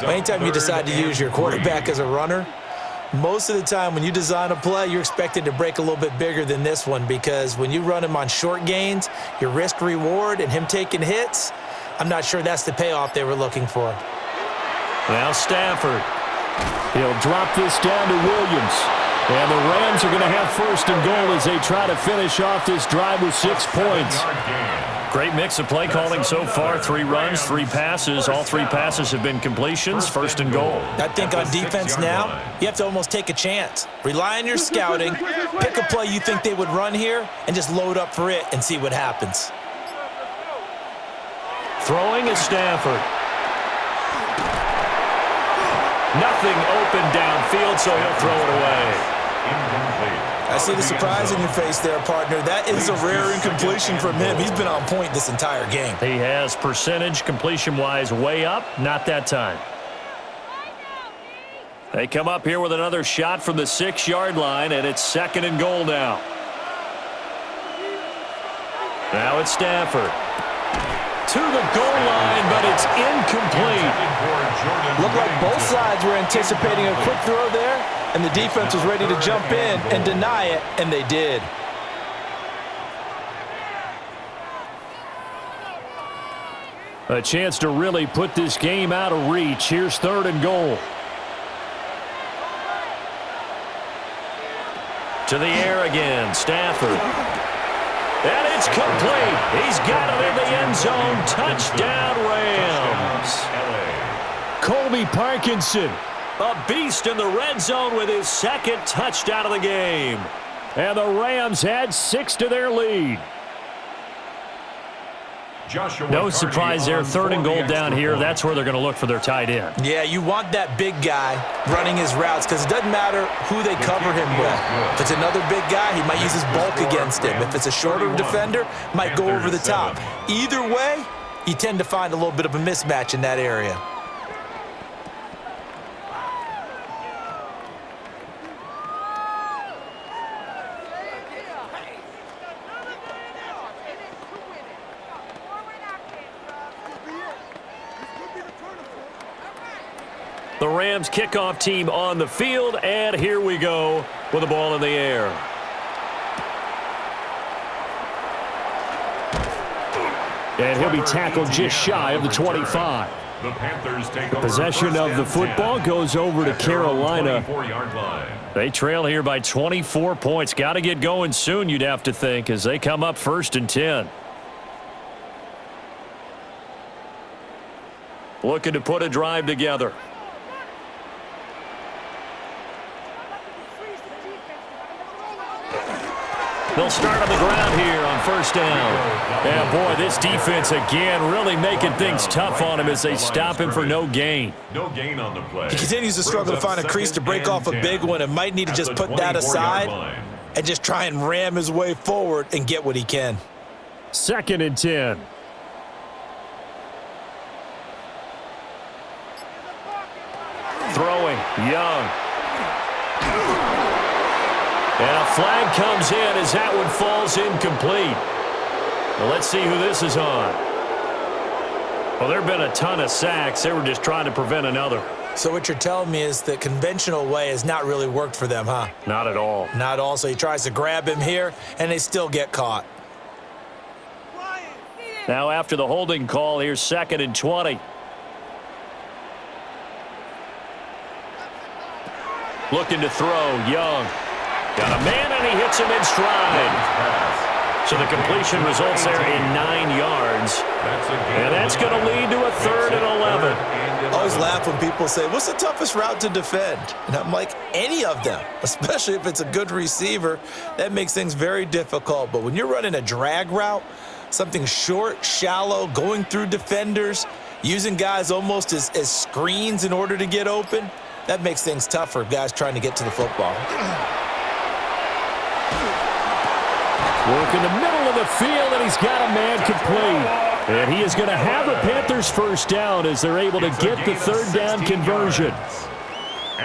[SPEAKER 3] Anytime you decide to use your quarterback as a runner, most of the time when you design a play, you're expected to break a little bit bigger than this one because when you run him on short gains, your risk-reward and him taking hits, I'm not sure that's the payoff they were looking for.
[SPEAKER 1] Now Stafford. He'll drop this down to Williams. And the Rams are going to have 1st and goal as they try to finish off this drive with 6 points. Great mix of play calling so far. 3 runs, 3 passes. All 3 passes have been completions. 1st and goal.
[SPEAKER 3] I think on defense now, you have to almost take a chance. Rely on your scouting. Pick a play you think they would run here and just load up for it and see what happens.
[SPEAKER 1] Throwing is Stafford. Nothing open downfield, so he'll throw it away.
[SPEAKER 3] I see the surprise in your face there, partner. That is a rare incompletion from him. He's been on point this entire game.
[SPEAKER 1] He has percentage completion-wise way up. Not that time. They come up here with another shot from the 6-yard line, and it's 2nd and goal now. Now it's Stafford. To the goal line, but it's incomplete.
[SPEAKER 3] Looked like both sides were anticipating a quick throw there, and the defense was ready to jump in and deny it, and they did.
[SPEAKER 1] A chance to really put this game out of reach. Here's 3rd and goal. To the air again, Stafford. And it's complete. He's got it in the end zone. Touchdown, Rams. Colby Parkinson, a beast in the red zone with his 2nd touchdown of the game. And the Rams add 6 to their lead. No surprise there. 3rd and goal down here. That's where they're going to look for their tight end.
[SPEAKER 3] Yeah, you want that big guy running his routes because it doesn't matter who they cover him with. If it's another big guy, he might use his bulk against him. If it's a shorter defender, might go over the top. Either way, you tend to find a little bit of a mismatch in that area.
[SPEAKER 1] The Rams kickoff team on the field, and here we go with the ball in the air. And he'll be tackled just shy of the 25.
[SPEAKER 2] The Panthers take
[SPEAKER 1] the possession of the football goes over to Carolina. They trail here by 24 points. Got to get going soon, you'd have to think, as they come up 1st and 10. Looking to put a drive together. They'll start on the ground here on 1st down. Yeah, boy, this defense again really making things tough on him as they stop him for no gain.
[SPEAKER 2] No gain on the play.
[SPEAKER 3] He continues to struggle to find a crease to break off a big one and might need to just put that aside and just try and ram his way forward and get what he can.
[SPEAKER 1] 2nd and 10. Throwing, Young. And a flag comes in as that one falls incomplete. Well, let's see who this is on. Well, there have been a ton of sacks. They were just trying to prevent another.
[SPEAKER 3] So what you're telling me is the conventional way has not really worked for them, huh?
[SPEAKER 1] Not at all.
[SPEAKER 3] Not at all. So he tries to grab him here, and they still get caught.
[SPEAKER 1] Now after the holding call, here's 2nd and 20. Looking to throw, Young. Got a man, and he hits him in stride. So the completion results there in 9 yards. And that's going to lead to a 3rd and 11.
[SPEAKER 3] I always laugh when people say, what's the toughest route to defend? And I'm like, any of them, especially if it's a good receiver. That makes things very difficult. But when you're running a drag route, something short, shallow, going through defenders, using guys almost as screens in order to get open, that makes things tough for guys trying to get to the football.
[SPEAKER 1] Work in the middle of the field, and he's got a man complete. And he is going to have a Panthers first down as they're able to get the 3rd down conversion.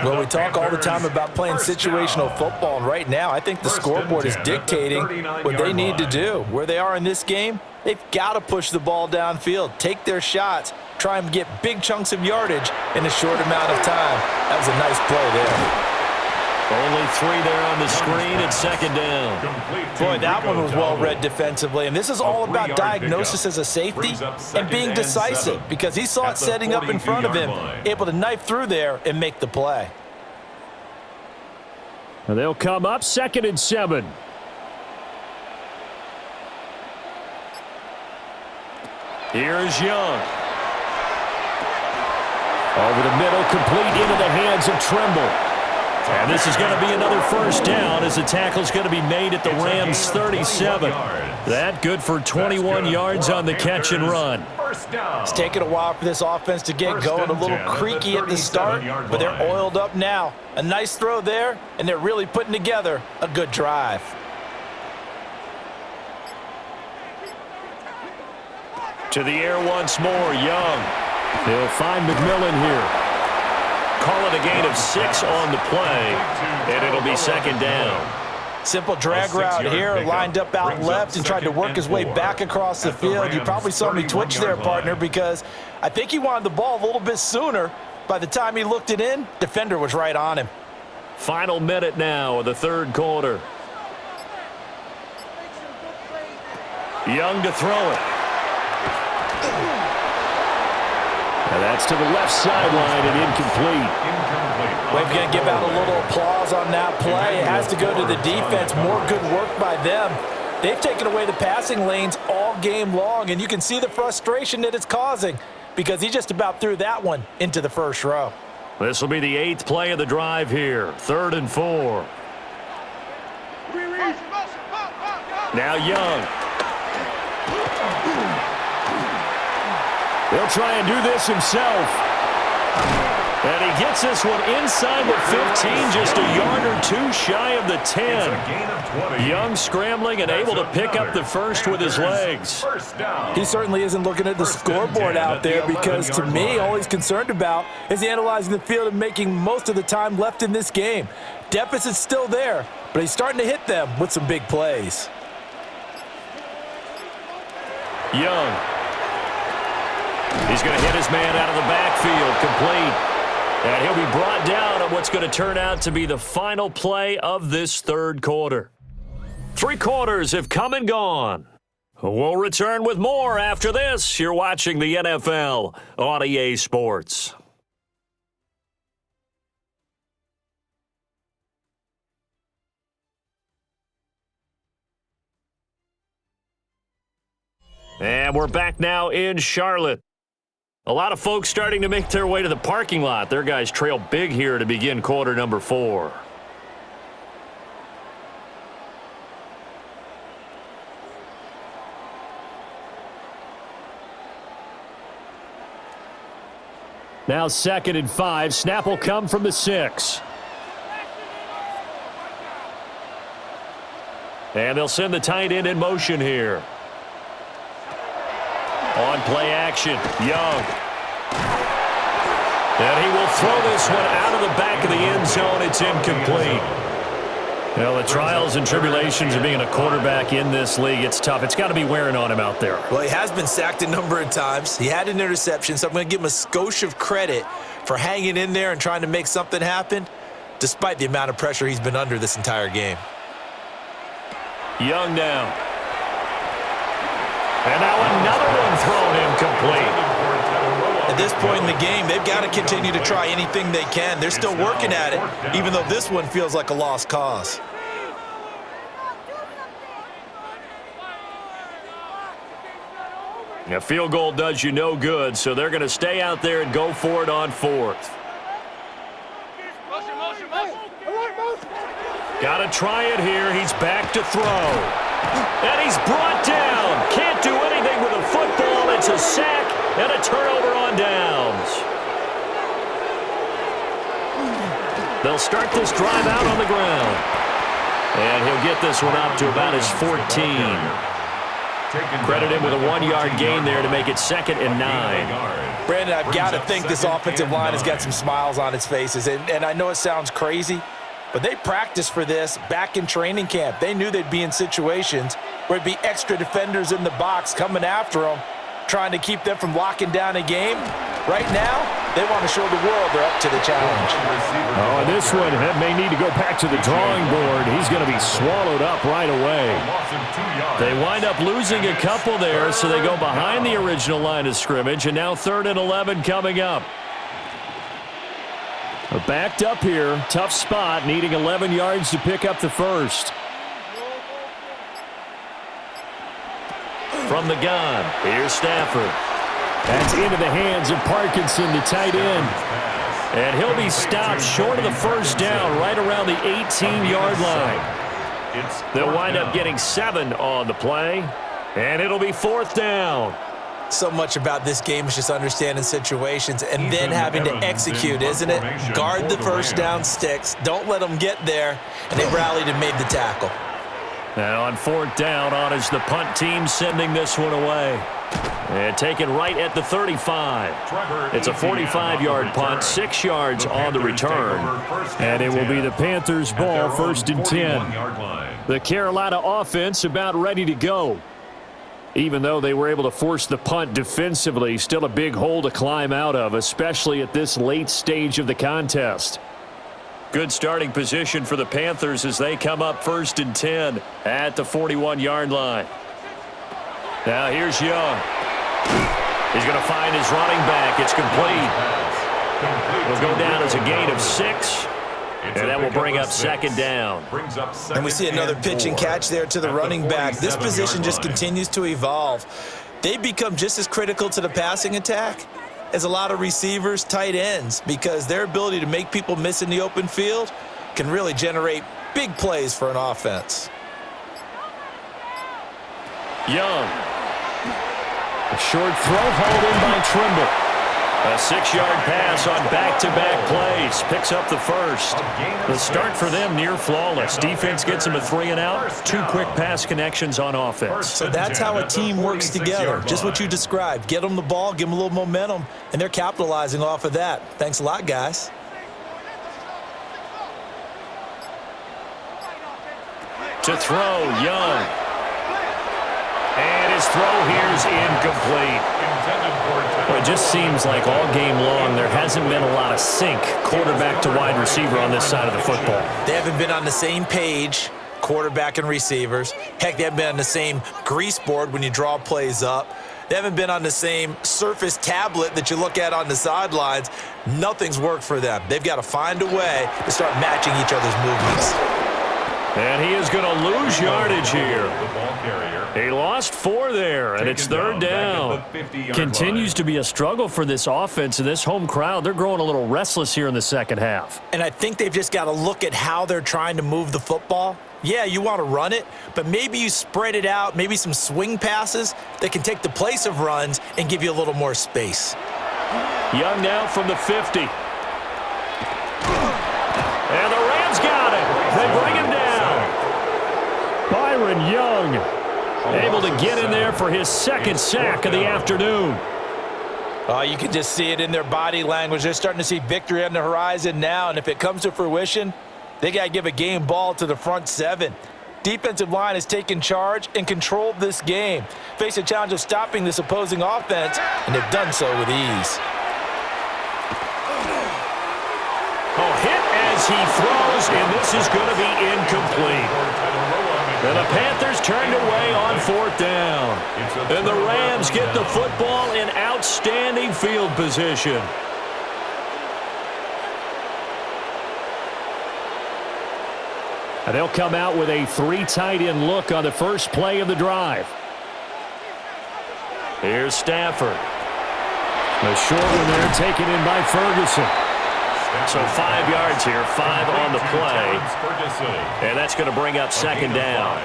[SPEAKER 3] Well, we talk all the time about playing situational football, and right now I think the scoreboard is dictating what they need to do. Where they are in this game, they've got to push the ball downfield, take their shots, try and get big chunks of yardage in a short amount of time. That was a nice play there.
[SPEAKER 1] Only 3 there on the screen at 2nd down.
[SPEAKER 3] Boy, that one was well read defensively, and this is all about diagnosis as a safety and being decisive because he saw it setting up in front of him, able to knife through there and make the play.
[SPEAKER 1] And they'll come up 2nd and 7. Here's Young. Over the middle, complete into the hands of Trimble. And this is going to be another first down as the tackle's going to be made at the Rams' 37. That good for 21 yards on the catch and run.
[SPEAKER 3] It's taken a while for this offense to get going, a little creaky at the start, but they're oiled up now. A nice throw there, and they're really putting together a good drive.
[SPEAKER 1] To the air once more, Young. They'll find McMillan here. Call it a gain of 6 on the play, and it'll be 2nd down.
[SPEAKER 3] Simple drag route here, lined up out left and tried to work his way back across the field. You probably saw me twitch there, partner, because I think he wanted the ball a little bit sooner. By the time he looked it in, defender was right on him.
[SPEAKER 1] Final minute now of the 3rd quarter. Young to throw it. And that's to the left sideline and incomplete.
[SPEAKER 3] We're going to give out a little applause on that play. It has to go to the defense. More good work by them. They've taken away the passing lanes all game long, and you can see the frustration that it's causing because he just about threw that one into the first row.
[SPEAKER 1] This will be the 8th play of the drive here. 3rd and 4. Now Young. He'll try and do this himself. And he gets this one inside the 15, just a yard or 2 shy of the 10. Young scrambling and able to pick up the first with his legs.
[SPEAKER 3] He certainly isn't looking at the scoreboard out there because to me, all he's concerned about is analyzing the field and making most of the time left in this game. Deficit's still there, but he's starting to hit them with some big plays.
[SPEAKER 1] Young. He's going to hit his man out of the backfield, complete. And he'll be brought down on what's going to turn out to be the final play of this 3rd quarter. 3 quarters have come and gone. We'll return with more after this. You're watching the NFL on EA Sports. And we're back now in Charlotte. A lot of folks starting to make their way to the parking lot. Their guys trail big here to begin quarter number 4. Now 2nd and 5. Snap will come from the 6. And they'll send the tight end in motion here. On play action, Young. And he will throw this one out of the back of the end zone. It's incomplete. Well, the trials and tribulations of being a quarterback in this league, it's tough. It's got to be wearing on him out there.
[SPEAKER 3] Well, he has been sacked a number of times. He had an interception, so I'm going to give him a skosh of credit for hanging in there and trying to make something happen, despite the amount of pressure he's been under this entire game.
[SPEAKER 1] Young now. And now another one thrown incomplete.
[SPEAKER 3] And this point in the game, they've got to continue to try anything they can. They're still working at it, even though this one feels like a lost cause.
[SPEAKER 1] A field goal does you no good, so they're going to stay out there and go for it on fourth. Got to try it here. He's back to throw. And he's brought down. Can't do anything with a football. It's a sack and a turnover on downs. They'll start this drive out on the ground. And he'll get this one up to about his 14. Credit him with a 1-yard gain there to make it 2nd and 9.
[SPEAKER 3] Brandon, I've got to think this offensive line has got some smiles on its faces. And I know it sounds crazy, but they practiced for this back in training camp. They knew they'd be in situations where it'd be extra defenders in the box coming after them, trying to keep them from locking down a game. Right now, they want to show the world they're up to the challenge.
[SPEAKER 1] Oh, and this one may need to go back to the drawing board. He's going to be swallowed up right away. They wind up losing a couple there, so they go behind the original line of scrimmage, and now 3rd and 11 coming up. Backed up here, tough spot, needing 11 yards to pick up the first. From the gun, here's Stafford. That's into the hands of Parkinson, the tight end. And he'll be stopped short of the first down, right around the 18-yard line. They'll wind up getting 7 on the play, and it'll be 4th down.
[SPEAKER 3] So much about this game is just understanding situations and then having to execute, isn't it? Guard the first down sticks. Don't let them get there. And they rallied and made the tackle.
[SPEAKER 1] Now on 4th down, on is the punt team sending this one away. And taken right at the 35. It's a 45-yard punt, 6 yards on the return. And it will be the Panthers' ball, 1st and 10. The Carolina offense about ready to go. Even though they were able to force the punt defensively, still a big hole to climb out of, especially at this late stage of the contest. Good starting position for the Panthers as they come up 1st and 10 at the 41-yard line. Now here's Young. He's going to find his running back. It's complete. It'll go down as a gain of 6. And that will bring up 2nd down.
[SPEAKER 3] And we see another pitch and catch there to the running back. This position just continues to evolve. They become just as critical to the passing attack as a lot of receivers, tight ends, because their ability to make people miss in the open field can really generate big plays for an offense.
[SPEAKER 1] Young. A short throw hauled in by Trimble. A 6-yard pass on back-to-back plays. Picks up the first. The start for them near flawless. Defense gets them a 3-and-out. 2 quick pass connections on offense.
[SPEAKER 3] So that's how a team works together. Just what you described. Get them the ball, give them a little momentum, and they're capitalizing off of that. Thanks a lot, guys.
[SPEAKER 1] To throw, Young. And his throw here is incomplete. Well, it just seems like all game long there hasn't been a lot of sync quarterback to wide receiver on this side of the football.
[SPEAKER 3] They haven't been on the same page, quarterback and receivers. Heck, they haven't been on the same grease board when you draw plays up. They haven't been on the same Surface tablet that you look at on the sidelines. Nothing's worked for them. They've got to find a way to start matching each other's movements.
[SPEAKER 1] And he is going to lose yardage here. He lost 4 there, and it's 3rd down. Continues to be a struggle for this offense and this home crowd. They're growing a little restless here in the second half.
[SPEAKER 3] And I think they've just got to look at how they're trying to move the football. Yeah, you want to run it, but maybe you spread it out, maybe some swing passes that can take the place of runs and give you a little more space.
[SPEAKER 1] Young now from the 50. And the Rams got it. They bring him down. Byron Young able to get in there for his 2nd sack of the afternoon.
[SPEAKER 3] You can just see it in their body language. They're starting to see victory on the horizon now, and if it comes to fruition, they got to give a game ball to the front 7. Defensive line has taken charge and controlled this game. Face a challenge of stopping this opposing offense, and they've done so with ease.
[SPEAKER 1] Oh, hit as he throws, and this is going to be incomplete. And the Panthers turned away on fourth down. And the Rams get the football in outstanding field position. And they'll come out with a 3 tight end look on the first play of the drive. Here's Stafford. The short one there taken in by Ferguson. So 5 yards here, 5 on the play. And that's going to bring up second down.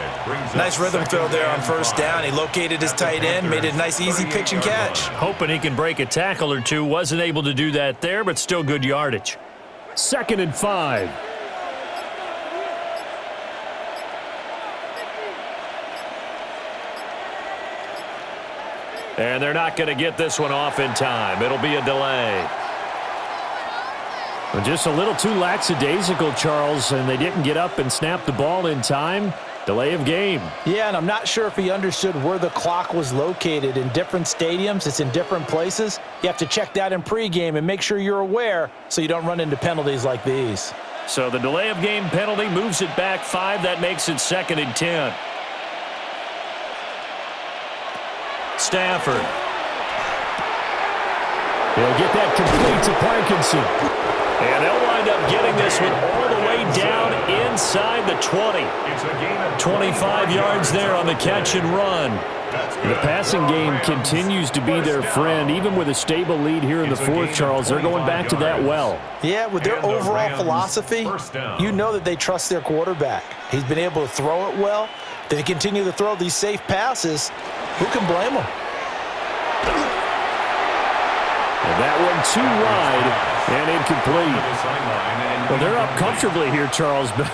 [SPEAKER 3] Nice rhythm throw there on first down. He located his tight end, made it a nice easy pitch and catch.
[SPEAKER 1] Hoping he can break a tackle or two. Wasn't able to do that there, but still good yardage. 2nd and 5. And they're not going to get this one off in time. It'll be a delay. Well, just a little too lackadaisical, Charles, and they didn't get up and snap the ball in time. Delay of game.
[SPEAKER 3] Yeah, and I'm not sure if he understood where the clock was located. In different stadiums, it's in different places. You have to check that in pregame and make sure you're aware so you don't run into penalties like these.
[SPEAKER 1] So the delay of game penalty moves it back 5. That makes it 2nd and 10. Stafford. He'll get that complete to Parkinson. And they'll wind up getting this one all the way down inside the 20. 25 yards there on the catch and run. The passing game continues to be their friend. Even with a stable lead here in the fourth, Charles, they're going back to that well.
[SPEAKER 3] Yeah, with their overall philosophy, you know that they trust their quarterback. He's been able to throw it well. They continue to throw these safe passes. Who can blame them?
[SPEAKER 1] And that one too wide and incomplete. Well, they're up comfortably here, Charles, but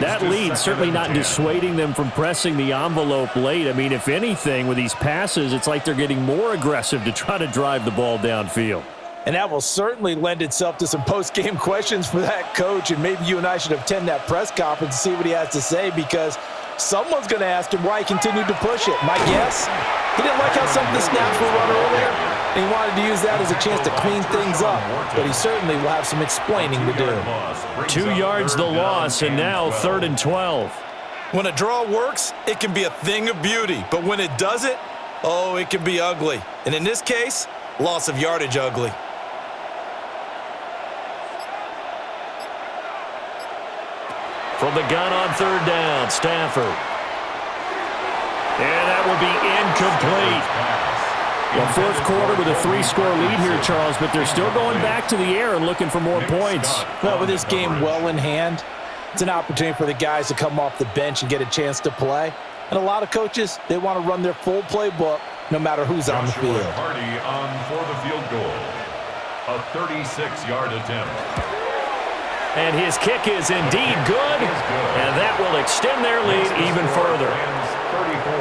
[SPEAKER 1] that lead certainly not dissuading them from pressing the envelope late. I mean, if anything, with these passes, it's like they're getting more aggressive to try to drive the ball downfield.
[SPEAKER 3] And that will certainly lend itself to some post-game questions for that coach, and maybe you and I should attend that press conference to see what he has to say, because someone's going to ask him why he continued to push it. My guess, he didn't like how some of the snaps were run earlier, and he wanted to use that as a chance to clean things up. But he certainly will have some explaining to do.
[SPEAKER 1] 2 yards the loss, and now 3rd and 12.
[SPEAKER 3] When a draw works, it can be a thing of beauty. But when it doesn't, oh, it can be ugly. And in this case, loss of yardage ugly.
[SPEAKER 1] From the gun on 3rd down, Stafford. And that will be incomplete. Well, fourth quarter with a 3-score lead here, Charles, but they're still going back to the air and looking for more points.
[SPEAKER 3] Well, with this game well in hand, it's an opportunity for the guys to come off the bench and get a chance to play. And a lot of coaches, they want to run their full playbook no matter who's on the field.
[SPEAKER 2] Hardy on for the field goal. A 36-yard attempt.
[SPEAKER 1] And his kick is indeed good, and that will extend their lead even further.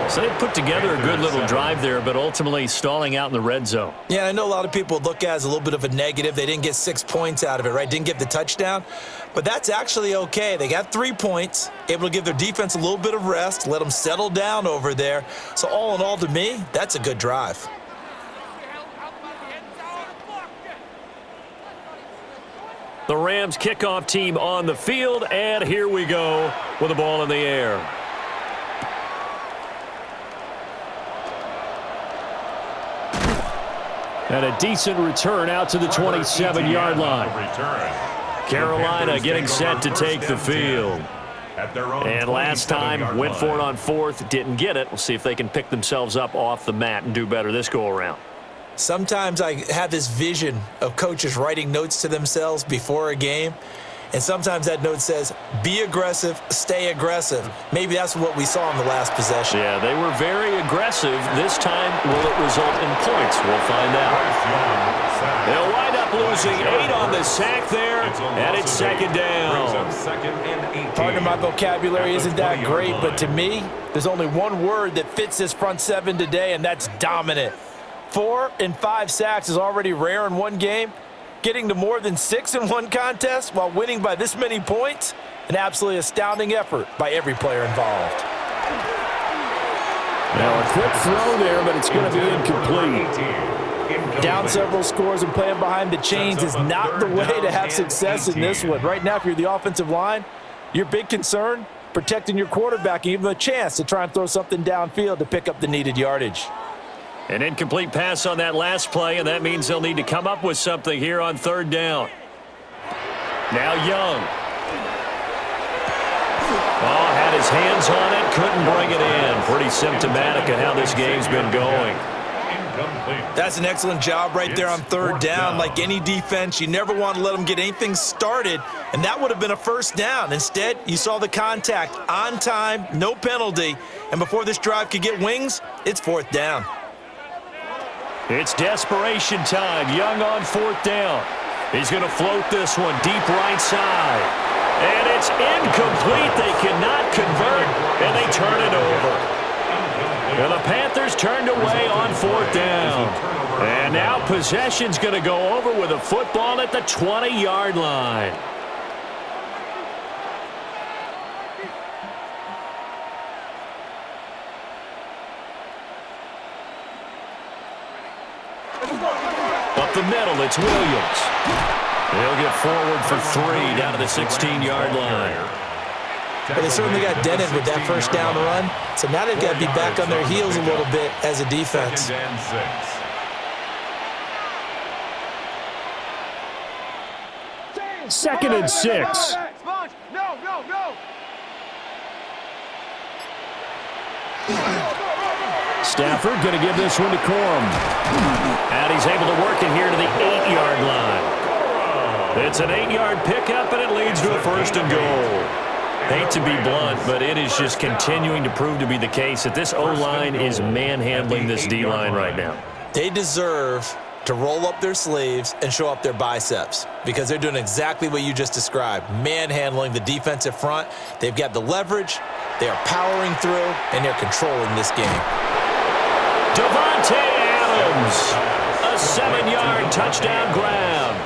[SPEAKER 1] So they put together a good little drive there, but ultimately stalling out in the red zone.
[SPEAKER 3] Yeah, I know a lot of people look at it as a little bit of a negative. They didn't get 6 points out of it, right? Didn't get the touchdown. But that's actually okay. They got 3 points, able to give their defense a little bit of rest, let them settle down over there. So all in all, to me, that's a good drive.
[SPEAKER 1] The Rams kickoff team on the field, and here we go with the ball in the air. And a decent return out to the 27-yard line. Carolina getting set to take the field. And last time, went for it on 4th, didn't get it. We'll see if they can pick themselves up off the mat and do better this go-around.
[SPEAKER 3] Sometimes I have this vision of coaches writing notes to themselves before a game, and sometimes that note says, be aggressive, stay aggressive. Maybe that's what we saw in the last possession.
[SPEAKER 1] Yeah, they were very aggressive. This time, will it result in points? We'll find out. They'll wind up losing 8 on the sack there, and it's 2nd down.
[SPEAKER 3] Pardon my vocabulary isn't that great, but to me, there's only one word that fits this front seven today, and that's dominant. 4 and 5 sacks is already rare in one game. Getting to more than 6 in one contest while winning by this many points, an absolutely astounding effort by every player involved.
[SPEAKER 1] Now a quick throw there, but it's going to be incomplete.
[SPEAKER 3] Down several scores and playing behind the chains is not the way to have success in this one. Right now, if you're the offensive line, your big concern, protecting your quarterback and giving him a chance to try and throw something downfield to pick up the needed yardage.
[SPEAKER 1] An incomplete pass on that last play, and that means they'll need to come up with something here on third down. Now Young. Oh, had his hands on it, couldn't bring it in. Pretty symptomatic of how this game's been going.
[SPEAKER 3] That's an excellent job right there on third down. Like any defense, you never want to let them get anything started, and that would have been a first down. Instead, you saw the contact on time, no penalty, and before this drive could get wings, it's fourth down.
[SPEAKER 1] It's desperation time. Young on fourth down. He's going to float this one deep right side. And it's incomplete. They cannot convert, and they turn it over. And the Panthers turned away on fourth down. And now possession's going to go over with a football at the 20-yard line. Up the middle, it's Williams. He'll get forward for 3 down to the 16-yard line.
[SPEAKER 3] But they certainly got dented with that first down run, so now they've got to be back on their heels a little bit as a defense.
[SPEAKER 1] Second and 6. Stafford going to give this one to Corum. And he's able to work it here to the 8-yard line. It's an 8-yard pickup, and it leads to a first and goal. Hate to be blunt, but it is just continuing to prove to be the case that this O-line is manhandling this D-line right now.
[SPEAKER 3] They deserve to roll up their sleeves and show up their biceps because they're doing exactly what you just described, manhandling the defensive front. They've got the leverage, they are powering through, and they're controlling this game.
[SPEAKER 1] Devontae Adams, a 7-yard touchdown grab.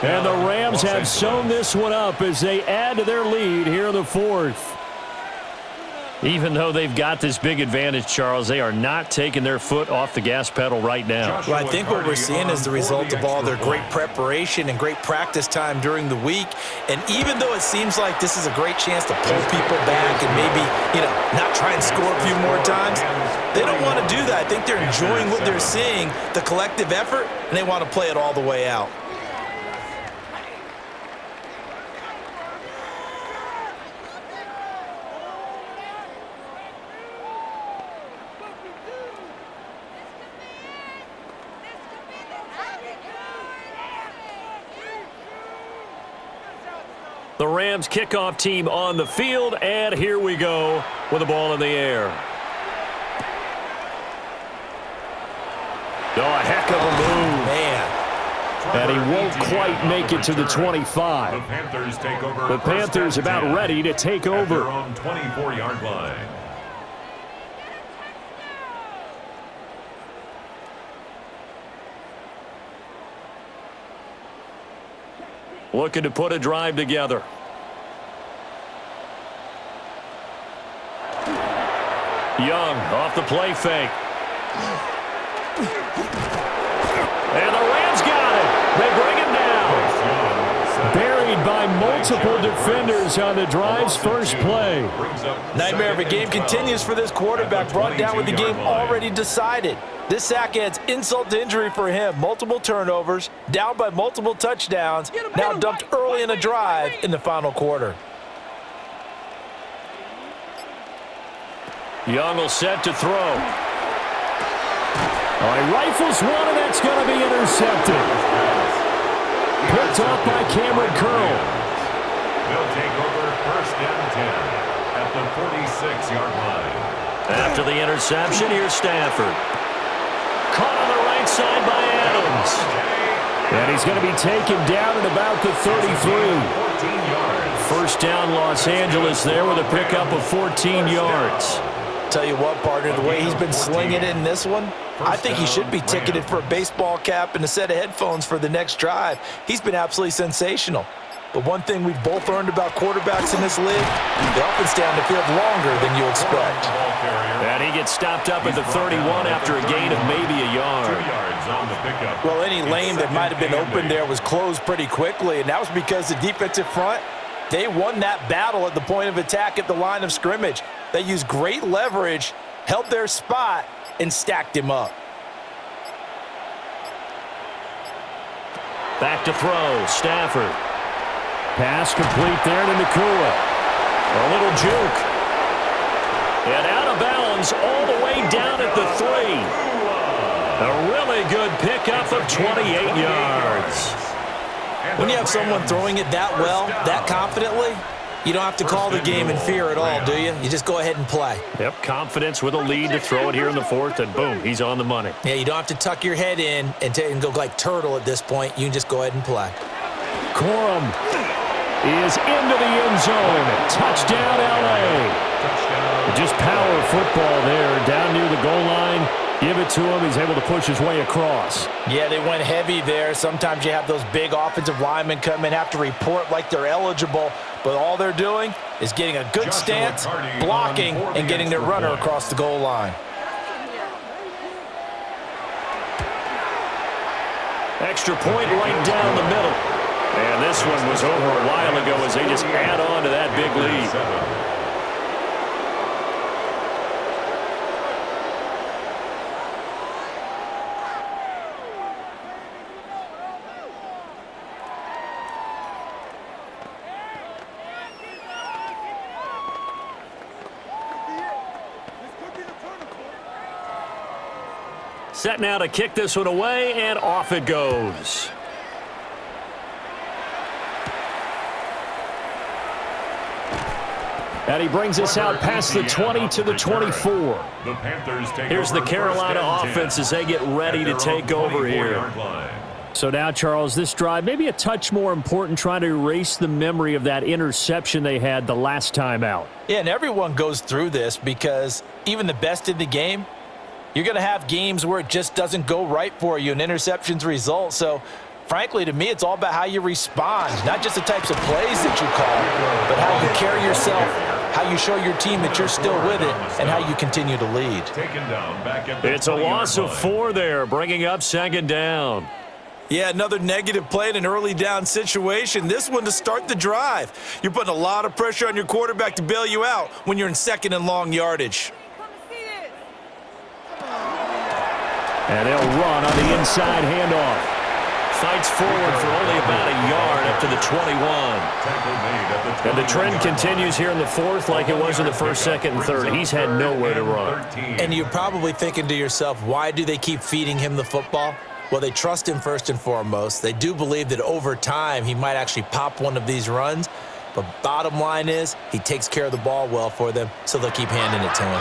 [SPEAKER 1] And the Rams have sewn this one up as they add to their lead here in the fourth. Even though they've got this big advantage, Charles, they are not taking their foot off the gas pedal right now.
[SPEAKER 3] Well, I think what we're seeing is the result of all their great preparation and great practice time during the week. And even though it seems like this is a great chance to pull people back and maybe, not try and score a few more times, they don't want to do that. I think they're enjoying what they're seeing, the collective effort, and they want to play it all the way out.
[SPEAKER 1] The Rams kickoff team on the field, and here we go with the ball in the air. Oh, a heck of a move.
[SPEAKER 3] Man.
[SPEAKER 1] And he won't quite make it to the 25. The Panthers about ready to take over.
[SPEAKER 2] Their own 24-yard line.
[SPEAKER 1] Looking to put a drive together. Young off the play fake. And the Rams got it. They bring him down. Buried by multiple defenders on the drive's first play.
[SPEAKER 3] Nightmare of a game continues for this quarterback, brought down with the game already decided. This sack adds insult to injury for him. Multiple turnovers, down by multiple touchdowns, now dumped early in a drive in the final quarter.
[SPEAKER 1] Young will set to throw. All right, rifles one, and that's going to be intercepted. Picked off by Cameron Curl.
[SPEAKER 2] They'll take over first and 10 at the 46-yard line.
[SPEAKER 1] After the interception, here's Stafford. Caught on the right side by Adams. And he's going to be taken down at about the 33. First down, Los Angeles there with a pickup of 14 yards.
[SPEAKER 3] Tell you what, partner, the way he's been slinging it in this one, I think he should be ticketed for a baseball cap and a set of headphones for the next drive. He's been absolutely sensational. But one thing we've both learned about quarterbacks in this league, they often stay on the field longer than you expect.
[SPEAKER 1] And he gets stopped up at the 31 after a gain of maybe a yard.
[SPEAKER 2] 2 yards on the pickup.
[SPEAKER 3] Well, any lane that might have been open there was closed pretty quickly, and that was because the defensive front They won that battle at the point of attack at the line of scrimmage. They used great leverage, held their spot, and stacked him up.
[SPEAKER 1] Back to throw, Stafford. Pass complete there to Nakua. A little juke. And out of bounds all the way down at the 3. A really good pickup of 28 yards.
[SPEAKER 3] When you have someone throwing it that well, that confidently, you don't have to call the game in fear at all, do you? You just go ahead and play.
[SPEAKER 1] Yep, confidence with a lead to throw it here in the 4th, and boom, he's on the money.
[SPEAKER 3] Yeah, you don't have to tuck your head in and go like turtle at this point. You can just go ahead and play.
[SPEAKER 1] Corum is into the end zone. Touchdown, L.A. Just power football there, down near the goal line. Give it to him. He's able to push his way across.
[SPEAKER 3] Yeah, they went heavy there. Sometimes you have those big offensive linemen come in, have to report like they're eligible, but all they're doing is getting a good stance, blocking, and getting their runner across the goal line.
[SPEAKER 1] Extra point right down the middle. And this one was over a while ago as they just add on to that big lead. Set now to kick this one away, and off it goes. And he brings us out past the 20 to the 24. Here's the Carolina offense as they get ready to take over here. So now, Charles, this drive maybe a touch more important, trying to erase the memory of that interception they had the last time out.
[SPEAKER 3] Yeah, and everyone goes through this because even the best in the game, you're going to have games where it just doesn't go right for you and interceptions result. So, frankly, to me, it's all about how you respond, not just the types of plays that you call, but how you carry yourself, how you show your team that you're still with it, and how you continue to lead.
[SPEAKER 1] It's a loss of 4 there, bringing up 2nd down.
[SPEAKER 3] Yeah, another negative play in an early down situation. This one to start the drive. You're putting a lot of pressure on your quarterback to bail you out when you're in 2nd and long yardage.
[SPEAKER 1] And they'll run on the inside handoff. Fights forward for only about a yard up to the 21. And the trend continues here in the 4th like it was in the 1st, 2nd, and 3rd. He's had nowhere to run.
[SPEAKER 3] And you're probably thinking to yourself, why do they keep feeding him the football? Well, they trust him first and foremost. They do believe that over time he might actually pop one of these runs. But bottom line is he takes care of the ball well for them, so they'll keep handing it to him.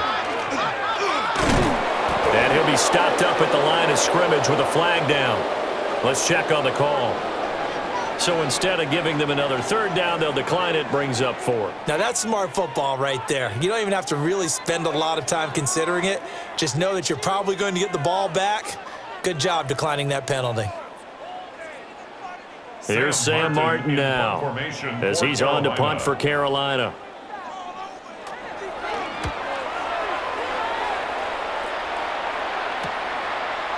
[SPEAKER 1] And he'll be stopped up at the line of scrimmage with a flag down. Let's check on the call. So instead of giving them another 3rd down, they'll decline it, brings up 4.
[SPEAKER 3] Now that's smart football right there. You don't even have to really spend a lot of time considering it. Just know that you're probably going to get the ball back. Good job declining that penalty.
[SPEAKER 1] Here's Sam Martin now as he's on to punt for Carolina.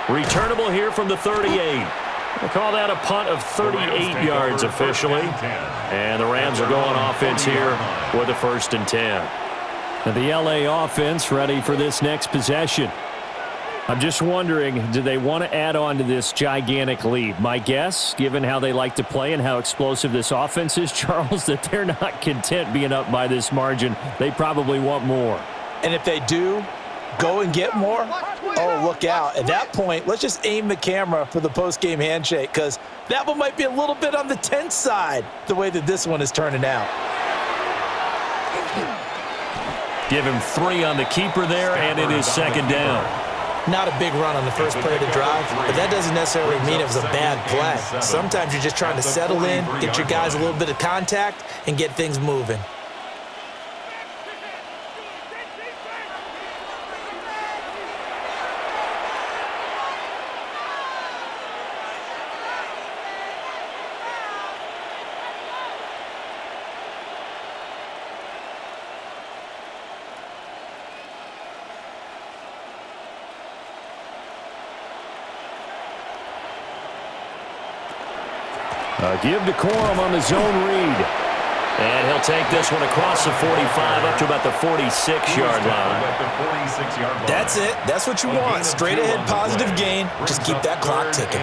[SPEAKER 1] Returnable here from the 38. We'll call that a punt of 38 yards officially. And the Rams are going offense here with a 1st and 10. And the LA offense ready for this next possession. I'm just wondering, do they want to add on to this gigantic lead? My guess, given how they like to play and how explosive this offense is, Charles, that they're not content being up by this margin. They probably want more.
[SPEAKER 3] And if they do go and get more, oh, look out. At that point, let's just aim the camera for the post-game handshake, because that one might be a little bit on the tense side, the way that this one is turning out.
[SPEAKER 1] Give him 3 on the keeper there, and it is 2nd down.
[SPEAKER 3] Not a big run on the first play of the drive, but that doesn't necessarily mean it was a bad play. Sometimes you're just trying to settle in, get your guys a little bit of contact, and get things moving.
[SPEAKER 1] Give to Corum on the zone read. And he'll take this one across the 45 up to about the 46-yard line.
[SPEAKER 3] That's it. That's what you want. Straight ahead positive gain. Just keep that clock ticking.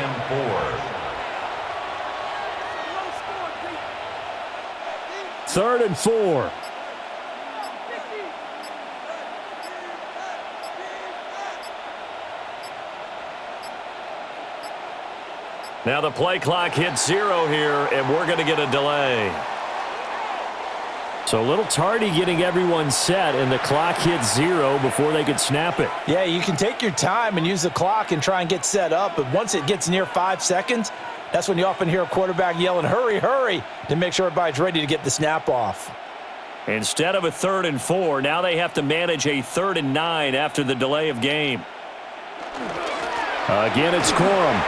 [SPEAKER 1] 3rd and 4. Now the play clock hits 0 here, and we're going to get a delay. So a little tardy getting everyone set, and the clock hits 0 before they could snap it.
[SPEAKER 3] Yeah, you can take your time and use the clock and try and get set up, but once it gets near 5 seconds, that's when you often hear a quarterback yelling, hurry, hurry, to make sure everybody's ready to get the snap off.
[SPEAKER 1] Instead of a 3rd and 4, now they have to manage a 3rd and 9 after the delay of game. Again, it's Corum.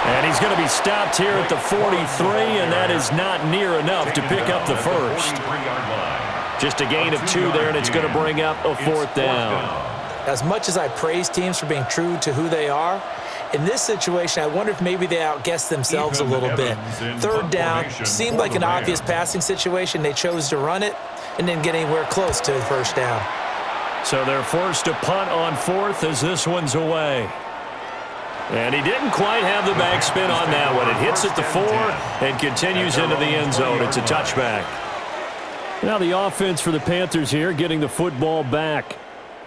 [SPEAKER 1] And he's going to be stopped here at the 43, and that is not near enough to pick up the first. Just a gain of 2 there, and it's going to bring up a 4th down.
[SPEAKER 3] As much as I praise teams for being true to who they are, in this situation, I wonder if maybe they outguessed themselves a little bit. 3rd down seemed like an obvious passing situation. They chose to run it and didn't get anywhere close to the 1st down.
[SPEAKER 1] So they're forced to punt on 4th as this one's away. And he didn't quite have the backspin on that one. It hits at the 4 and continues into the end zone. It's a touchback. Now the offense for the Panthers here getting the football back.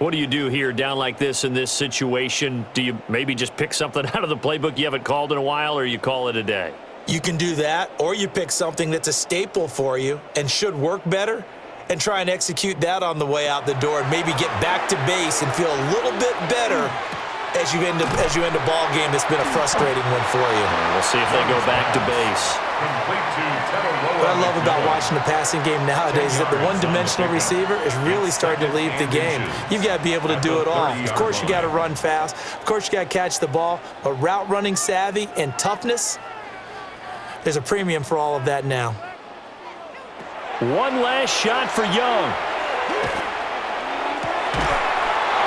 [SPEAKER 1] What do you do here down like this in this situation? Do you maybe just pick something out of the playbook you haven't called in a while, or you call it a day?
[SPEAKER 3] You can do that, or you pick something that's a staple for you and should work better and try and execute that on the way out the door and maybe get back to base and feel a little bit better as you end a ball game that's been a frustrating one for you.
[SPEAKER 1] We'll see if they go back to base.
[SPEAKER 3] What I love about watching the passing game nowadays is that the one-dimensional receiver is really starting to leave the game. You've got to be able to do it all. Of course, you got to run fast. Of course, you got to catch the ball. But route running savvy and toughness, there's a premium for all of that now.
[SPEAKER 1] One last shot for Young.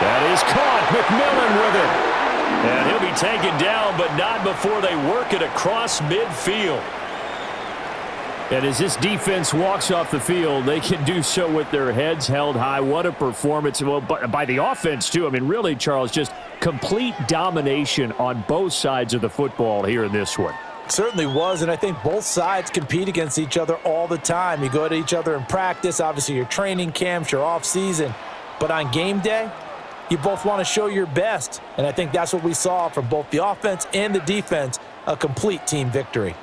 [SPEAKER 1] That is caught. McMillan with it. And he'll be taken down, but not before they work it across midfield. And as this defense walks off the field, they can do so with their heads held high. What a performance. Well, by the offense, too. I mean, really, Charles, just complete domination on both sides of the football here in this one.
[SPEAKER 3] Certainly was, and I think both sides compete against each other all the time. You go to each other in practice, obviously your training camps, your off-season. But on game day, you both want to show your best, and I think that's what we saw from both the offense and the defense, a complete team victory.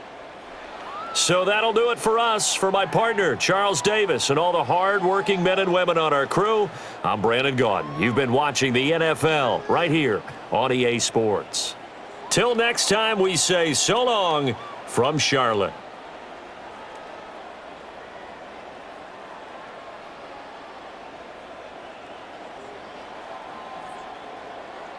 [SPEAKER 1] So that'll do it for us. For my partner, Charles Davis, and all the hard-working men and women on our crew, I'm Brandon Gaudin. You've been watching the NFL right here on EA Sports. Till next time, we say so long from Charlotte.